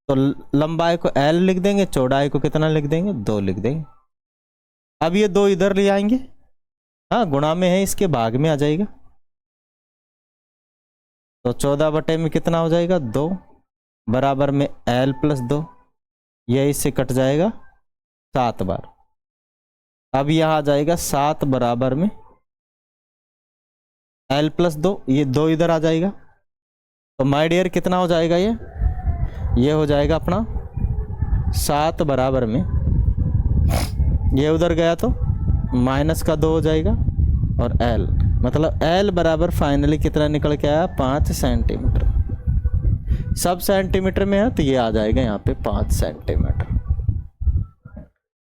तो लंबाई को L लिख देंगे, चौड़ाई को कितना लिख देंगे, 2 लिख देंगे। अब ये 2 इधर ले आएंगे, हाँ गुणा में है, इसके भाग में आ जाएगा, तो 14 बटे में कितना हो जाएगा, 2 बराबर में L प्लस 2, ये इससे कट जाएगा 7 बार। अब यहां आ जाएगा 7 बराबर में L प्लस 2, ये 2 इधर आ जाएगा, तो माय डियर कितना हो जाएगा, ये हो जाएगा अपना 7 बराबर में, ये उधर गया तो माइनस का 2 हो जाएगा, और L मतलब L बराबर फाइनली कितना निकल के आया, 5 सेंटीमीटर। सब सेंटीमीटर में है तो ये आ जाएगा यहाँ पे 5 सेंटीमीटर।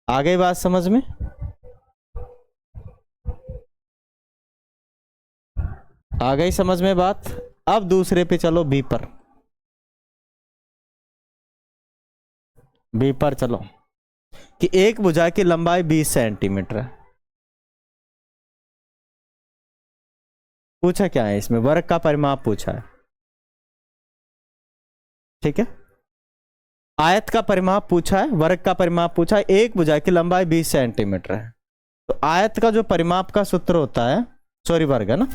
आ गई बात समझ में, आ गई समझ में बात। अब दूसरे पे चलो, बी पर, बी पर चलो, कि एक भुजा की लंबाई 20 सेंटीमीटर है। पूछा क्या है इसमें, वर्ग का परिमाप पूछा है, ठीक है। आयत का परिमाप पूछा है, वर्ग का परिमाप पूछा है, एक भुजा की लंबाई 20 सेंटीमीटर है। तो आयत का जो परिमाप का सूत्र होता है, सॉरी वर्ग है ना,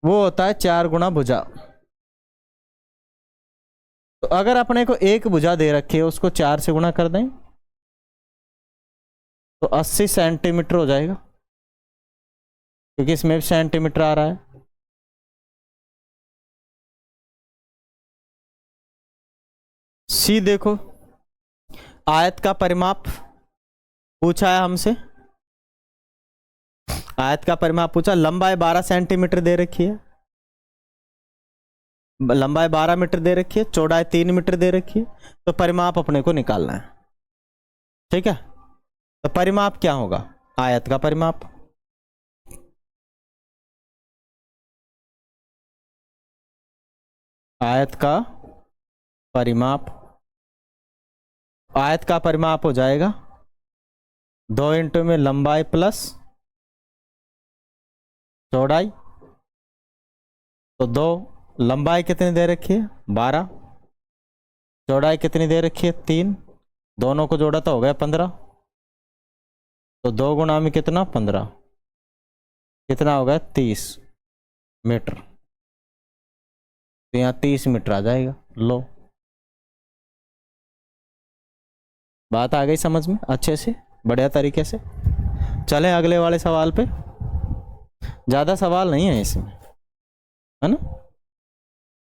वो होता है 4 गुना भुजा। तो अगर अपने को एक भुजा दे रखी है, उसको 4 से गुणा कर दें तो 80 सेंटीमीटर हो जाएगा, क्योंकि इसमें भी सेंटीमीटर आ रहा है। सी देखो, आयत का परिमाप पूछा है हमसे, आयत का परिमाप पूछा, लंबाई 12 सेंटीमीटर दे रखी है, लंबाई 12 मीटर दे रखी है, चौड़ाई 3 मीटर दे रखी है, तो परिमाप अपने को निकालना है, ठीक है। तो परिमाप क्या होगा, आयत का परिमाप, आयत का परिमाप, आयत का परिमाप हो जाएगा 2 इंटू में लंबाई प्लस चौड़ाई, तो 2, लंबाई कितनी दे रखी है 12, चौड़ाई कितनी दे रखी है 3, दोनों को जोड़ा तो हो गया 15, तो 2 गुना में कितना 15, कितना हो गया 30 मीटर, तो यहाँ 30 मीटर आ जाएगा। लो बात आ गई समझ में अच्छे से, बढ़िया तरीके से। चलें अगले वाले सवाल पे, ज़्यादा सवाल नहीं है इसमें, है ना,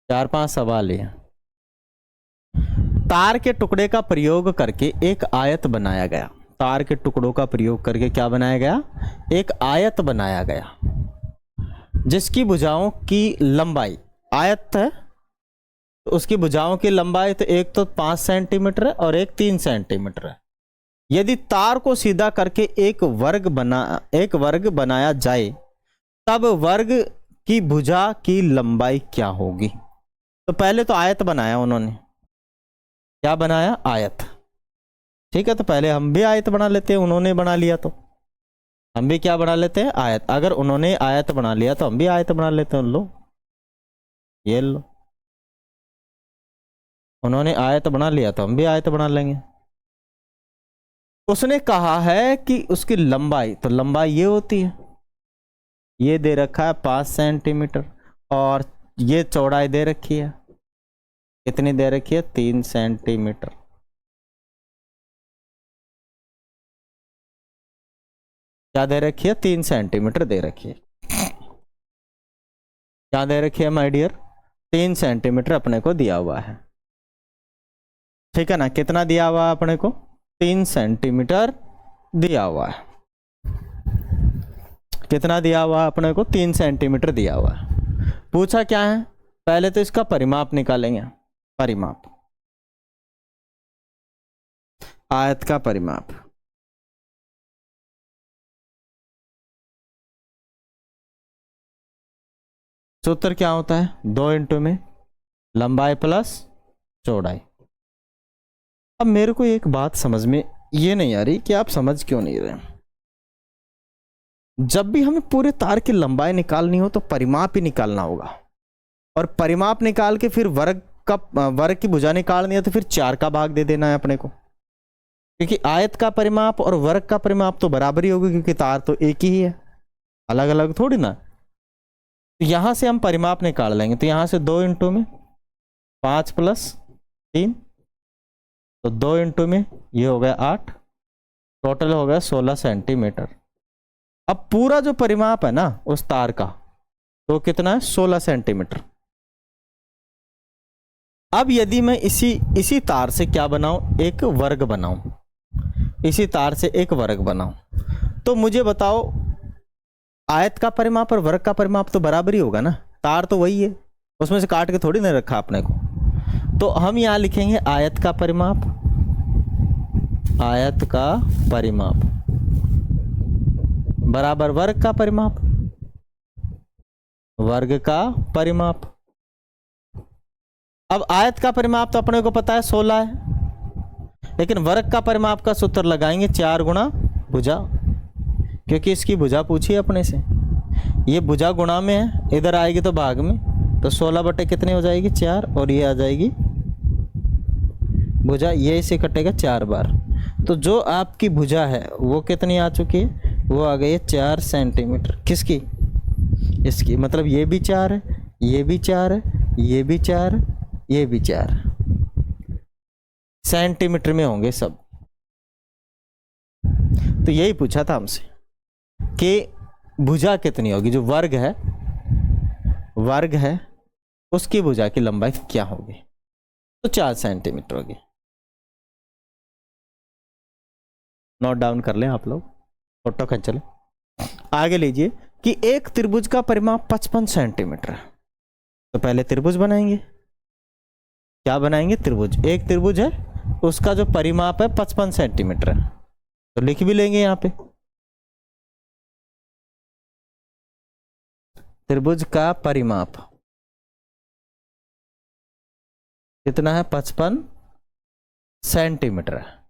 4-5 सवाल ही हैं। तार के टुकड़े का प्रयोग करके एक आयत बनाया गया, तार के टुकड़ों का प्रयोग करके क्या बनाया गया, एक आयत बनाया गया, जिसकी भुजाओं की लंबाई, आयत है तो उसकी भुजाओं की लंबाई तो एक तो 5 सेंटीमीटर है और एक 3 सेंटीमीटर है। यदि तार को सीधा करके एक वर्ग बनाया जाए, तब वर्ग की भुजा की लंबाई क्या होगी। तो पहले तो आयत बनाया उन्होंने, क्या बनाया, आयत, ठीक है। तो पहले हम भी आयत बना लेते हैं, उन्होंने बना लिया तो हम भी क्या बना लेते हैं, आयत। अगर उन्होंने आयत बना लिया तो हम भी आयत बना लेते हैं। लो ये लो, उन्होंने आयत बना लिया तो हम भी आयत बना लेंगे। उसने कहा है कि उसकी लंबाई, तो लंबाई ये होती है, ये दे रखा है 5 सेंटीमीटर, और ये चौड़ाई दे रखी है, कितनी दे रखी है 3 सेंटीमीटर। क्या दे रखी है, 3 सेंटीमीटर दे रखी है। क्या दे रखी है माय डियर, 3 सेंटीमीटर अपने को दिया हुआ है, ठीक है ना। कितना दिया हुआ है अपने को, 3 सेंटीमीटर दिया हुआ है। कितना दिया हुआ है अपने को, 3 सेंटीमीटर दिया हुआ है। पूछा क्या है, पहले तो इसका परिमाप निकालेंगे, परिमाप, आयत का परिमाप। सूत्र क्या होता है? 2 इंटू में लंबाई प्लस चौड़ाई। अब मेरे को एक बात समझ में ये नहीं आ रही कि आप समझ क्यों नहीं रहे। जब भी हमें पूरे तार की लंबाई निकालनी हो तो परिमाप ही निकालना होगा, और परिमाप निकाल के फिर वर्ग की भुजा निकालनी है तो फिर 4 का भाग दे देना है अपने को, क्योंकि आयत का परिमाप और वर्ग का परिमाप तो बराबर ही होगा, क्योंकि तार तो एक ही है, अलग अलग थोड़ी ना। तो यहां से हम परिमाप निकाल लेंगे, तो यहां से 2 इंटू में 5 प्लस 3, तो 2 इंटू में ये हो गया 8, टोटल हो गया 16 सेंटीमीटर। अब पूरा जो परिमाप है ना उस तार का, तो कितना है? 16 सेंटीमीटर। अब यदि मैं इसी तार से क्या बनाऊं? एक वर्ग बनाऊं, इसी तार से एक वर्ग बनाऊं, तो मुझे बताओ आयत का परिमाप और वर्ग का परिमाप तो बराबर ही होगा ना, तार तो वही है, उसमें से काट के थोड़ी ना रखा अपने को। तो हम यहां लिखेंगे आयत का परिमाप, आयत का परिमाप बराबर वर्ग का परिमाप, वर्ग का परिमाप। अब आयत का परिमाप तो अपने को पता है 16 है, लेकिन वर्ग का परिमाप का सूत्र लगाएंगे 4 गुणा भुजा, क्योंकि इसकी भुजा पूछी अपने से। ये भुजा गुणा में है, इधर आएगी तो भाग में, तो 16 बटे कितने हो जाएगी? 4, और ये आ जाएगी भुजा, ये इसे कटेगा 4 बार। तो जो आपकी भुजा है वो कितनी आ चुकी है? वो आ गई है 4 सेंटीमीटर। किसकी? इसकी। मतलब ये भी 4 है, ये भी 4 है, ये भी 4 है, ये भी 4 सेंटीमीटर में होंगे सब। तो यही पूछा था हमसे कि भुजा कितनी होगी, जो वर्ग है उसकी भुजा की लंबाई क्या होगी? तो 4 सेंटीमीटर होगी। नोट डाउन कर लें आप लोग, फोटो खींच लें। आगे लीजिए कि एक त्रिभुज का परिमाप 55 सेंटीमीटर है। तो पहले त्रिभुज बनाएंगे। क्या बनाएंगे? त्रिभुज। एक त्रिभुज है, उसका जो परिमाप है 55 सेंटीमीटर है, तो लिख भी लेंगे यहां पे। त्रिभुज का परिमाप कितना है? 55 सेंटीमीटर है।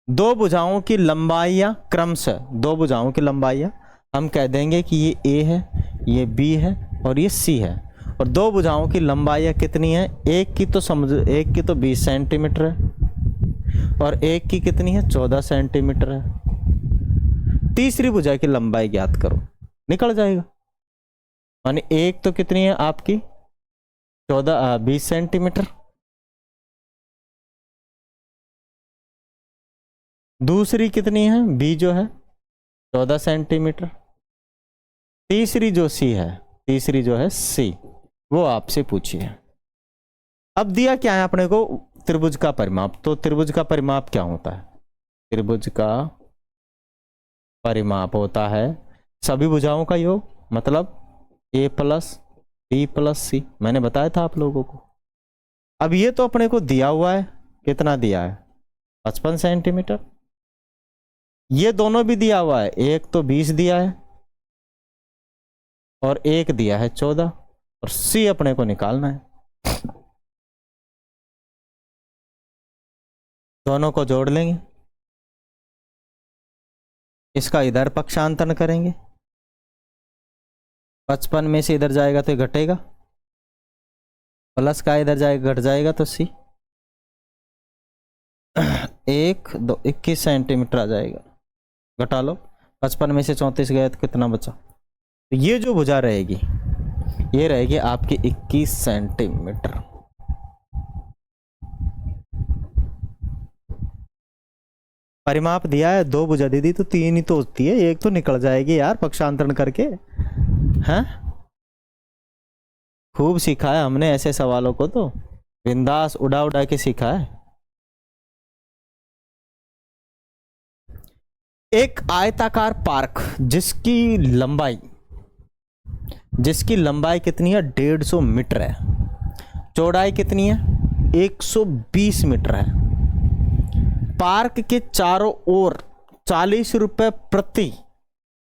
दो भुजाओं की लंबाइयां क्रमशः, दो भुजाओं की लंबाइयां हम कह देंगे कि ये ए है, ये बी है और ये सी है। और दो भुजाओं की लंबाइयां कितनी है? एक की तो समझ, एक की तो 20 सेंटीमीटर है और एक की कितनी है? 14 सेंटीमीटर है। तीसरी भुजा की लंबाई ज्ञात करो, निकल जाएगा। यानी एक तो कितनी है आपकी? 20 सेंटीमीटर, दूसरी कितनी है? बी जो है 14 सेंटीमीटर, तीसरी जो सी है, तीसरी जो है सी, वो आपसे पूछिए। अब दिया क्या है अपने को? त्रिभुज का परिमाप। तो त्रिभुज का परिमाप क्या होता है? त्रिभुज का परिमाप होता है सभी भुजाओं का योग, मतलब ए प्लस बी प्लस सी। मैंने बताया था आप लोगों को। अब ये तो अपने को दिया हुआ है, कितना दिया है? 55 सेंटीमीटर। ये दोनों भी दिया हुआ है, एक तो 20 दिया है और एक दिया है 14, और सी अपने को निकालना है। दोनों को जोड़ लेंगे, इसका इधर पक्षांतरण करेंगे, 55 में से इधर जाएगा तो घटेगा, प्लस का इधर जाएगा घट जाएगा, तो सी 1 2 21 सेंटीमीटर आ जाएगा। घटा लो, 55 में से 34 गया तो कितना बचा? तो ये जो भुजा रहेगी ये रहेगी आपकी 21 सेंटीमीटर। परिमाप दिया है, दो भुजा दे दी तो 3 ही तो होती है, एक तो निकल जाएगी यार पक्षांतरण करके। हैं, खूब सीखा है हमने ऐसे सवालों को, तो बिंदास उड़ा उड़ा के सीखा है। एक आयताकार पार्क जिसकी लंबाई कितनी है? 150 मीटर है। चौड़ाई कितनी है? 120 मीटर है। पार्क के चारों ओर 40 रुपए प्रति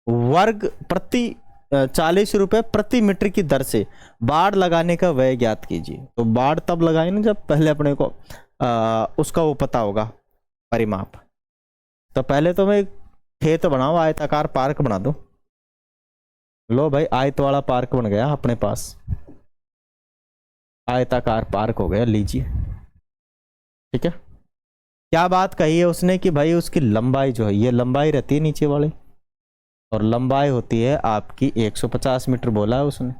वर्ग प्रति 40 रुपए प्रति मीटर की दर से बाड़ लगाने का व्यय ज्ञात कीजिए। तो बाड़ तब लगाए ना जब पहले अपने को उसका वो पता होगा परिमाप। तो पहले तो मैं खेत बनाओ, आयताकार पार्क बना दो। लो भाई, आयत वाला पार्क बन गया अपने पास, आयताकार पार्क हो गया, लीजिए। ठीक है, क्या बात कही है उसने कि भाई उसकी लंबाई जो है, ये लंबाई रहती है नीचे वाले, और लंबाई होती है आपकी 150 मीटर बोला है उसने।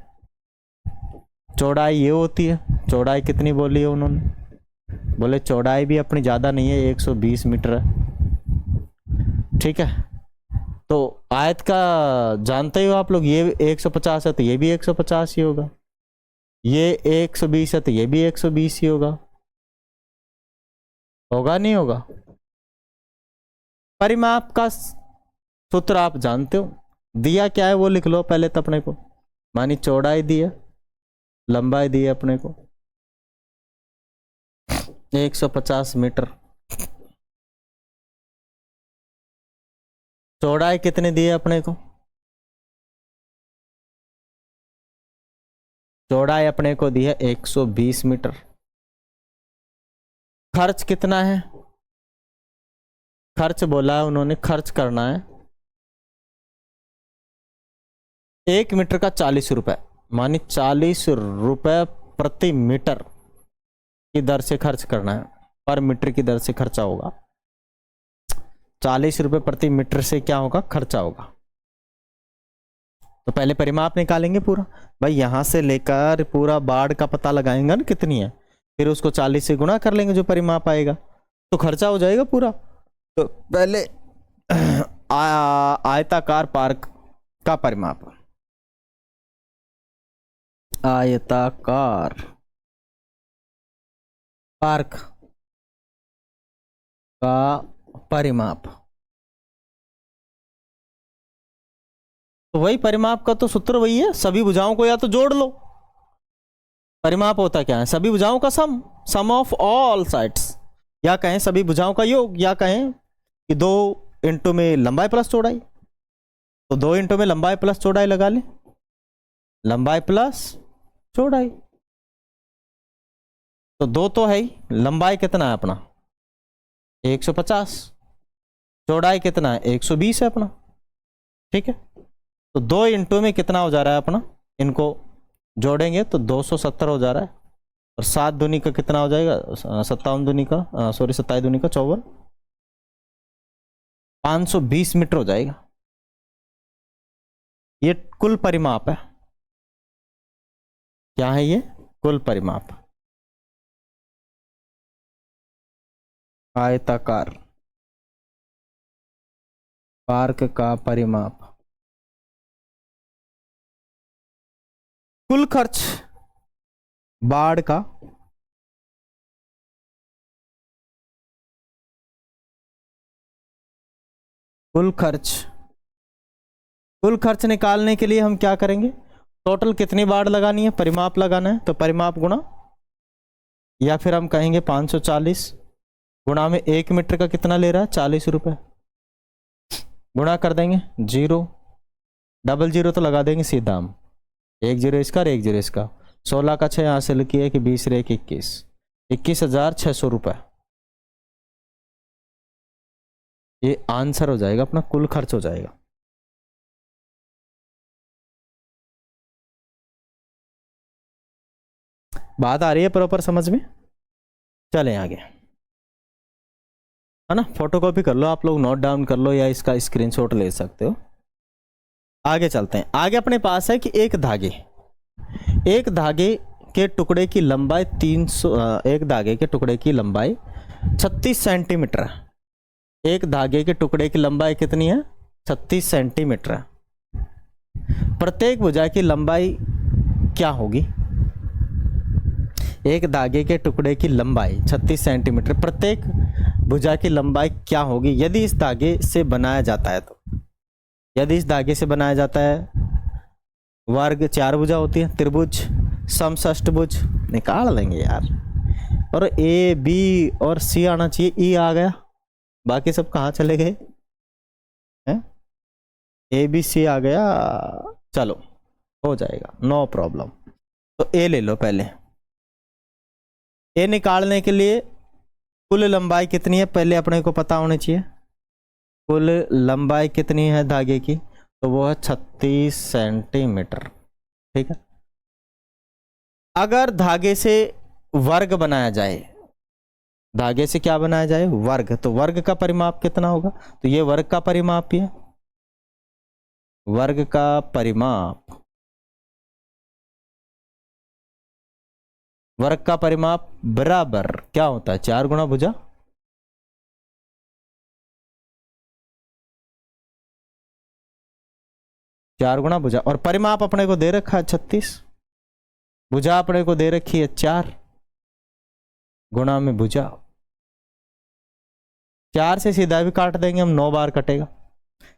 चौड़ाई ये होती है, चौड़ाई कितनी बोली है उन्होंने, बोले चौड़ाई भी अपनी ज़्यादा नहीं है, 120 मीटर है। ठीक है, तो आयत का जानते हो आप लोग, ये 150 है तो ये भी 150 ही होगा, ये 120 है तो ये भी 120 ही होगा, होगा नहीं होगा। परिमाप का सूत्र आप जानते हो, दिया क्या है वो लिख लो पहले तो अपने को, मानी चौड़ाई दी है, लंबाई दी है अपने को 150 मीटर, चौड़ाई कितनी दी है अपने को, चौड़ाई अपने को दी है 120 मीटर। खर्च कितना है, खर्च बोला है उन्होंने, खर्च करना है 1 मीटर का 40 रुपए, मानी 40 रुपए प्रति मीटर की दर से खर्च करना है, पर मीटर की दर से खर्चा होगा, 40 रुपए प्रति मीटर से क्या होगा, खर्चा होगा। तो पहले परिमाप निकालेंगे पूरा भाई, यहां से लेकर पूरा बाढ़ का पता लगाएंगे ना कितनी है, फिर उसको 40 से गुणा कर लेंगे जो परिमाप आएगा, तो खर्चा हो जाएगा पूरा। तो पहले आयताकार पार्क का परिमाप, आयताकार पार्क का परिमाप, तो वही परिमाप का तो सूत्र वही है, सभी भुजाओं को या तो जोड़ लो। परिमाप होता क्या है, सभी भुजाओं का सम ऑफ ऑल साइड्स, या कहें सभी भुजाओं का योग, या कहें कि 2 इंटू में लंबाई प्लस चौड़ाई, तो 2 इंटू में लंबाई प्लस चौड़ाई लगा ले, लंबाई प्लस चौड़ाई, तो 2 तो है ही, लंबाई कितना है अपना 150, चौड़ाई कितना है 120 है अपना। ठीक है, तो 2 इंटू में कितना हो जा रहा है अपना, इनको जोड़ेंगे तो 270 हो जा रहा है, और 7 दूनी का कितना हो जाएगा, 57 दूनी का 27 दूनी का 54, 520 मीटर हो जाएगा। ये कुल परिमाप है, क्या है ये, कुल परिमाप, आयताकार पार्क का परिमाप। कुल खर्च बाढ़ का कुल खर्च निकालने के लिए हम क्या करेंगे, टोटल कितनी बाढ़ लगानी है, परिमाप लगाना है, तो परिमाप गुणा, या फिर हम कहेंगे 540 गुणा में 1 मीटर का कितना ले रहा है 40 रुपए, गुणा कर देंगे 0 डबल 0 तो लगा देंगे सीधा हम, 1 0 इसका और 1 0 इसका, 16 का 6 हासिल किया कि 20 रे 21,600 रुपए, ये आंसर हो जाएगा अपना, कुल खर्च हो जाएगा। बात आ रही है प्रॉपर समझ में, चलें आगे, है ना, फोटोकॉपी कर लो आप लोग, नोट डाउन कर लो, या इसका स्क्रीनशॉट ले सकते हो। आगे चलते हैं, आगे अपने पास है कि एक धागे के टुकड़े की लंबाई 36 सेंटीमीटर है, एक धागे के टुकड़े की लंबाई कितनी है 36 सेंटीमीटर है, प्रत्येक भुजा की लंबाई क्या होगी, एक धागे के टुकड़े की लंबाई 36 सेंटीमीटर, प्रत्येक भुजा की लंबाई क्या होगी यदि इस धागे से बनाया जाता है, तो यदि इस धागे से बनाया जाता है, वर्ग 4 भुजा होती है, त्रिभुज समषष्टभुज निकाल लेंगे यार, और ए बी और सी आना चाहिए, ई आ गया, बाकी सब कहाँ चले गए हैं? ए बी सी आ गया, चलो हो जाएगा, नो प्रॉब्लम। तो ए ले लो पहले। ए निकालने के लिए कुल लंबाई कितनी है पहले अपने को पता होनी चाहिए। कुल लंबाई कितनी है धागे की, तो वो है 36 सेंटीमीटर। ठीक है, अगर धागे से वर्ग बनाया जाए, धागे से क्या बनाया जाए, वर्ग, तो वर्ग का परिमाप कितना होगा, तो ये वर्ग का परिमाप ही है। वर्ग का परिमाप, वर्ग का परिमाप बराबर क्या होता है, 4 गुणा भुजा। चार गुणा भुजा, और परिमाप अपने को दे रखा है 36, भुजा अपने को दे रखी है 4 गुणा में भुजा। 4 से सीधा भी काट देंगे हम, 9 बार कटेगा,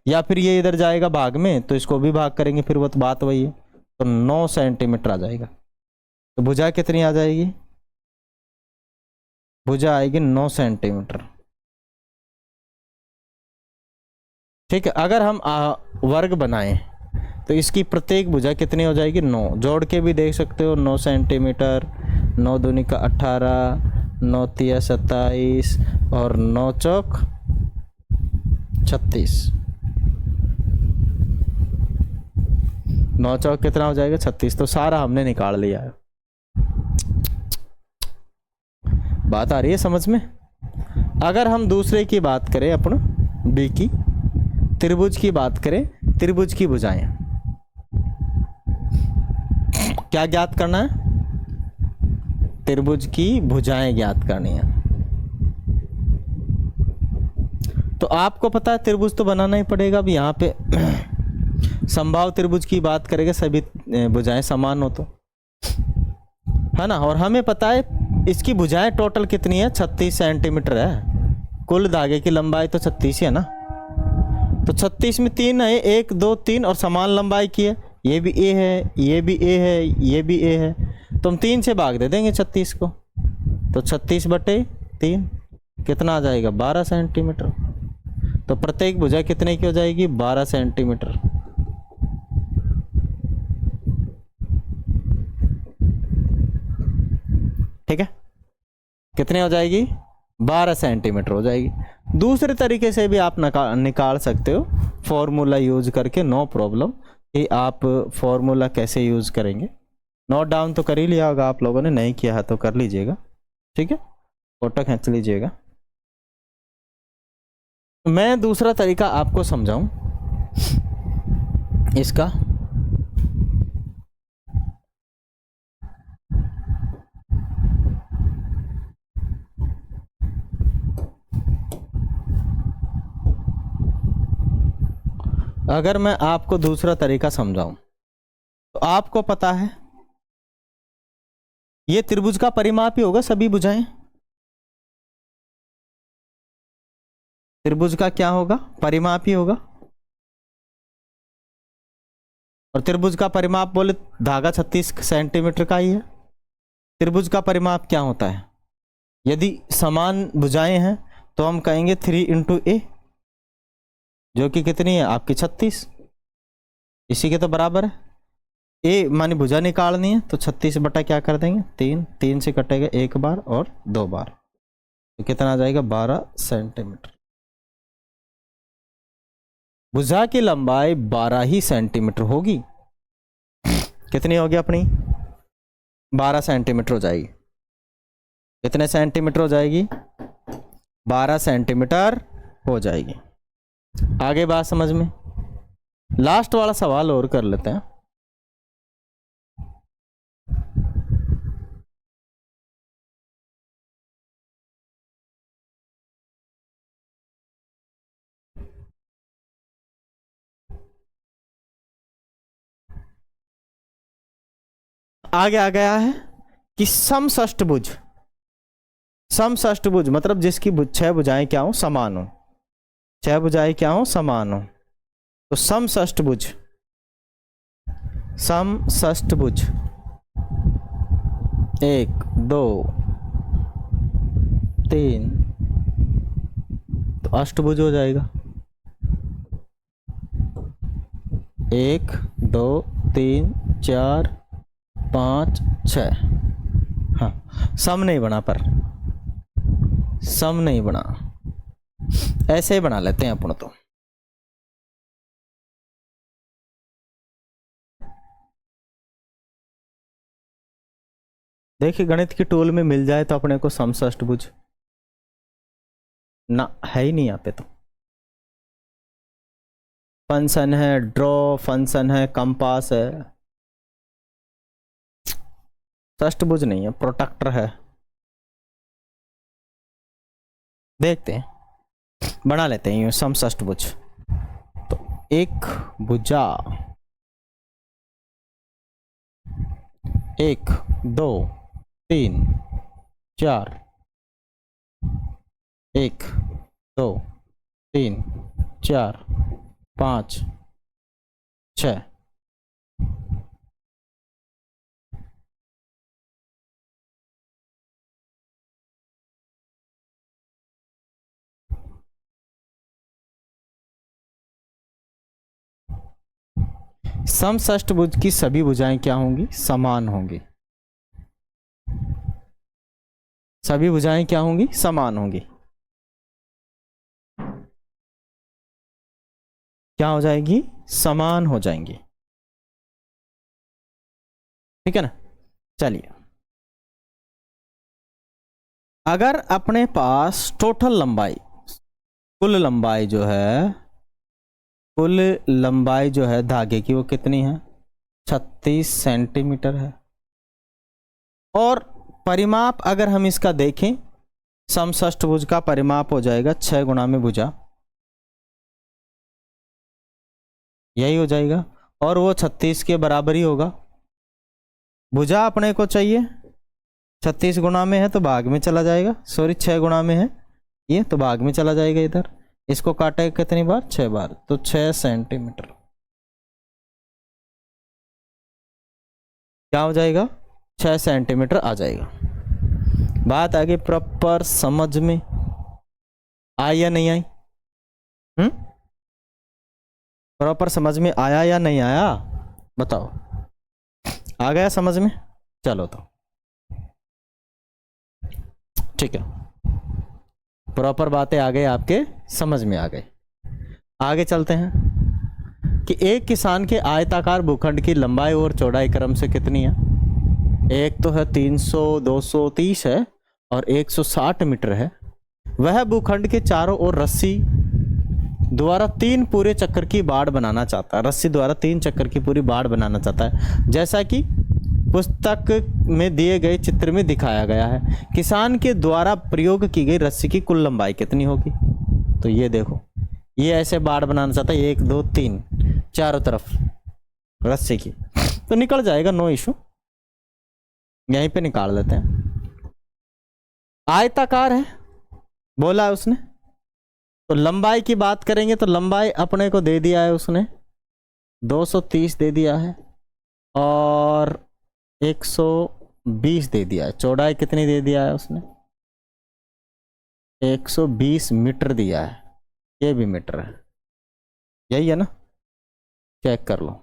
या फिर ये इधर जाएगा भाग में तो इसको भी भाग करेंगे, फिर वो तो बात वही है, तो 9 सेंटीमीटर आ जाएगा। तो भुजा कितनी आ जाएगी, भुजा आएगी 9 सेंटीमीटर। ठीक है, अगर हम वर्ग बनाएं तो इसकी प्रत्येक भुजा कितनी हो जाएगी, 9, जोड़ के भी देख सकते हो, 9 सेंटीमीटर, 9 दूनी का 18, 9 तिया 27 और 9 चौक 36। 9 चौक कितना हो जाएगा, 36। तो सारा हमने निकाल लिया है। बात आ रही है समझ में। अगर हम दूसरे की बात करें, अपन बी की, त्रिभुज की बात करें, त्रिभुज की भुजाएं क्या ज्ञात करना है, त्रिभुज की भुजाएं ज्ञात करनी है। तो आपको पता है त्रिभुज तो बनाना ही पड़ेगा। अब यहाँ पे समबाहु त्रिभुज की बात करेंगे, सभी भुजाएं समान हो तो, है ना। और हमें पता है इसकी भुजाएं टोटल कितनी है, 36 सेंटीमीटर है। कुल धागे की लंबाई तो 36 है ना, तो 36 में 3 है, 1 2 3, और समान लंबाई की है, ये भी ए है, ये भी ए है, ये भी ए है, तो हम 3 से भाग दे देंगे 36 को, तो 36/3 कितना आ जाएगा, 12 सेंटीमीटर। तो प्रत्येक भुजा कितने की हो जाएगी, 12 सेंटीमीटर। ठीक है, कितने हो जाएगी, 12 सेंटीमीटर हो जाएगी। दूसरे तरीके से भी आप निकाल सकते हो, फॉर्मूला यूज करके, नो प्रॉब्लम। कि आप फॉर्मूला कैसे यूज करेंगे, नोट डाउन तो कर ही लिया होगा आप लोगों ने, नहीं किया है तो कर लीजिएगा। ठीक है, फोटो खींच लीजिएगा। मैं दूसरा तरीका आपको समझाऊं इसका। अगर मैं आपको दूसरा तरीका समझाऊं, तो आपको पता है ये त्रिभुज का परिमाप ही होगा, सभी भुजाएं। त्रिभुज का क्या होगा, परिमाप ही होगा। और त्रिभुज का परिमाप बोले धागा 36 सेंटीमीटर का ही है। त्रिभुज का परिमाप क्या होता है, यदि समान भुजाएं हैं तो हम कहेंगे 3 × a, जो कि कितनी है आपकी 36, इसी के तो बराबर है। ए मानी भुजा निकालनी है, तो 36 बटा क्या कर देंगे, 3, 3 से कटेगा 1 बार और 2 बार, तो कितना आ जाएगा, 12 सेंटीमीटर। भुजा की लंबाई 12 ही सेंटीमीटर होगी। कितनी होगी अपनी, 12 सेंटीमीटर हो जाएगी। कितने सेंटीमीटर हो जाएगी, 12 सेंटीमीटर हो जाएगी। आगे बात समझ में। लास्ट वाला सवाल और कर लेते हैं। आगे आ गया है कि समषष्टभुज। समषष्टभुज मतलब जिसकी 6 भुजाएं क्या हो, समान हो, 6 भुजाएं क्या हो, समान हो। तो समषष्टभुज, समषष्टभुज 1 2 3 तो अष्टभुज हो जाएगा। 1 2 3 4 5 6। हाँ, सम नहीं बना, पर सम नहीं बना, ऐसे ही बना लेते हैं अपन तो। देखिए गणित की टूल में मिल जाए तो अपने को समष्टभुज ना, है ही नहीं यहाँ पे। तो फंक्शन है, ड्रॉ फंक्शन है, कंपास है, षष्टभुज नहीं है, प्रोट्रैक्टर है। देखते हैं, बना लेते हैं समष्टभुज। तो एक भुजा, 1 2 3 4, 1 2 3 4 5 6। समष्टभुज की सभी भुजाएं क्या होंगी? समान होंगी। सभी भुजाएं क्या होंगी? समान होंगी। क्या हो जाएगी? समान हो जाएंगी। ठीक है ना। चलिए, अगर अपने पास टोटल लंबाई, कुल लंबाई जो है, कुल लंबाई जो है धागे की वो कितनी है? 36 सेंटीमीटर है। और परिमाप अगर हम इसका देखें, समष्टभुज का परिमाप हो जाएगा 6 गुणा में भुजा, यही हो जाएगा। और वो 36 के बराबर ही होगा। भुजा अपने को चाहिए, 36 गुणा में है तो भाग में चला जाएगा, सॉरी 6 गुणा में है ये तो भाग में चला जाएगा। इधर इसको काटेगा कितनी बार? 6 बार, तो 6 सेंटीमीटर क्या हो जाएगा? 6 सेंटीमीटर आ जाएगा। बात आगे प्रॉपर समझ में आई या नहीं आई? प्रॉपर समझ में आया या नहीं आया? बताओ, आ गया समझ में? चलो तो ठीक है, प्रॉपर बातें आ गई, आपके समझ में आ गई। आगे चलते हैं कि एक किसान के आयताकार भूखंड की लंबाई और चौड़ाई क्रम से कितनी है? एक तो है 300, 230 है और 160 मीटर है। वह भूखंड के चारों ओर रस्सी द्वारा 3 पूरे चक्कर की बाड़ बनाना चाहता है। रस्सी द्वारा 3 चक्कर की पूरी बाड़ बनाना चाहता है, जैसा कि पुस्तक में दिए गए चित्र में दिखाया गया है। किसान के द्वारा प्रयोग की गई रस्सी की कुल लंबाई कितनी होगी? तो ये देखो, ये ऐसे बाड़ बनाना चाहता है, 1 2 3 चारों तरफ रस्सी की, तो निकल जाएगा, नो इशू, यहीं पे निकाल लेते हैं। आयताकार है बोला है उसने, तो लंबाई की बात करेंगे तो लंबाई अपने को दे दिया है उसने, 230 दे दिया है और 120 दे दिया है। चौड़ाई कितनी दे दिया है उसने? 120 मीटर दिया है। ये भी मीटर है, यही है ना, चेक कर लो।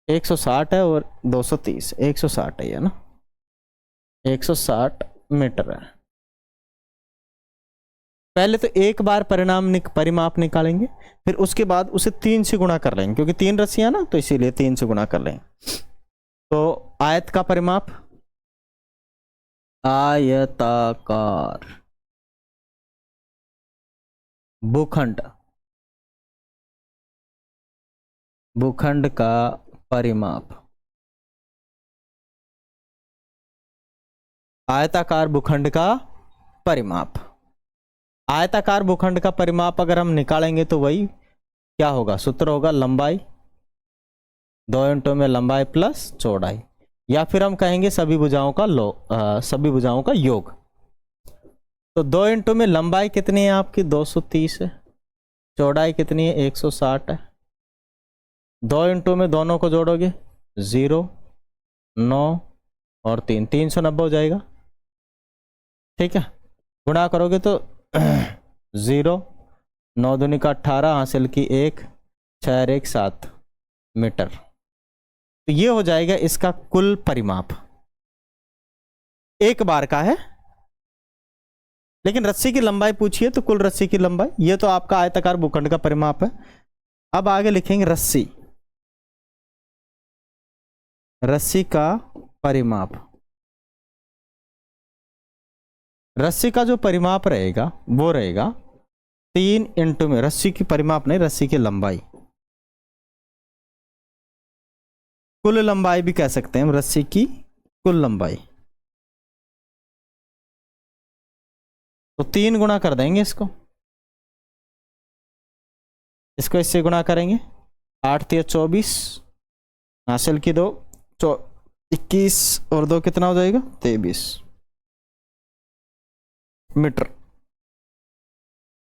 160 है और 230, 160 है ना, 160 मीटर है। पहले तो एक बार परिमाप निकालेंगे, फिर उसके बाद उसे 3 से गुणा कर लेंगे, क्योंकि 3 रस्सियां ना, तो इसीलिए 3 से गुणा कर लेंगे। तो आयत का परिमाप, आयताकार भूखंड, भूखंड का परिमाप, आयताकार भूखंड का परिमाप। आयताकार भूखंड का परिमाप अगर हम निकालेंगे तो वही क्या होगा? सूत्र होगा लंबाई 2 यूनिटों में लंबाई प्लस चौड़ाई, या फिर हम कहेंगे सभी भुजाओं का सभी भुजाओं का योग। तो 2 यूनिटों में लंबाई कितनी है आपकी? 230 है। चौड़ाई कितनी है? 160 है। 2 यूनिटों में दोनों को जोड़ोगे 0 9 और 390 हो जाएगा। ठीक है, गुणा करोगे तो 0, 9 दूनी का 18, हासिल की 1, 6 और 1 7 मीटर। तो ये हो जाएगा इसका कुल परिमाप, एक बार का है। लेकिन रस्सी की लंबाई पूछिए तो कुल रस्सी की लंबाई, ये तो आपका आयताकार भूखंड का परिमाप है। अब आगे लिखेंगे रस्सी, रस्सी का परिमाप। रस्सी का जो परिमाप रहेगा वो रहेगा 3 इंटू में, रस्सी की परिमाप नहीं, रस्सी की लंबाई, कुल लंबाई भी कह सकते हैं, रस्सी की कुल लंबाई। तो 3 गुणा कर देंगे इसको इससे गुणा करेंगे, 8 3 24, हासिल की 2, 21 और 2 कितना हो जाएगा 23 मीटर।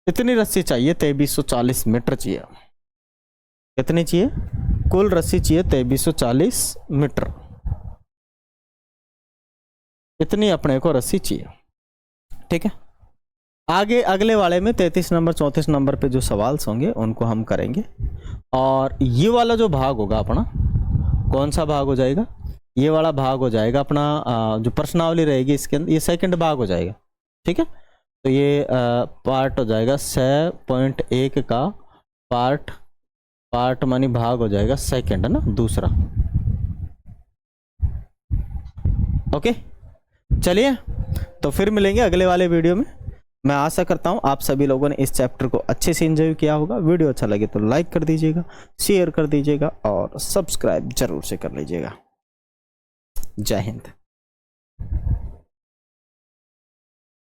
इतनी रस्सी चाहिए, 2340 मीटर चाहिए। कितनी चाहिए? कुल रस्सी चाहिए 2340 मीटर, इतनी अपने को रस्सी चाहिए। ठीक है, आगे अगले वाले में 33 नंबर 34 नंबर पे जो सवाल होंगे उनको हम करेंगे। और ये वाला जो भाग होगा अपना, कौन सा भाग हो जाएगा? ये वाला भाग हो जाएगा अपना जो प्रश्नावली रहेगी इसके अंदर, ये सेकंड भाग हो जाएगा। ठीक है, तो ये पार्ट हो जाएगा 6.1 का पार्ट मानी भाग हो जाएगा सेकंड, है ना, दूसरा। ओके, चलिए तो फिर मिलेंगे अगले वाले वीडियो में। मैं आशा करता हूं आप सभी लोगों ने इस चैप्टर को अच्छे से एंजॉय किया होगा। वीडियो अच्छा लगे तो लाइक कर दीजिएगा, शेयर कर दीजिएगा और सब्सक्राइब जरूर से कर लीजिएगा। जय हिंद।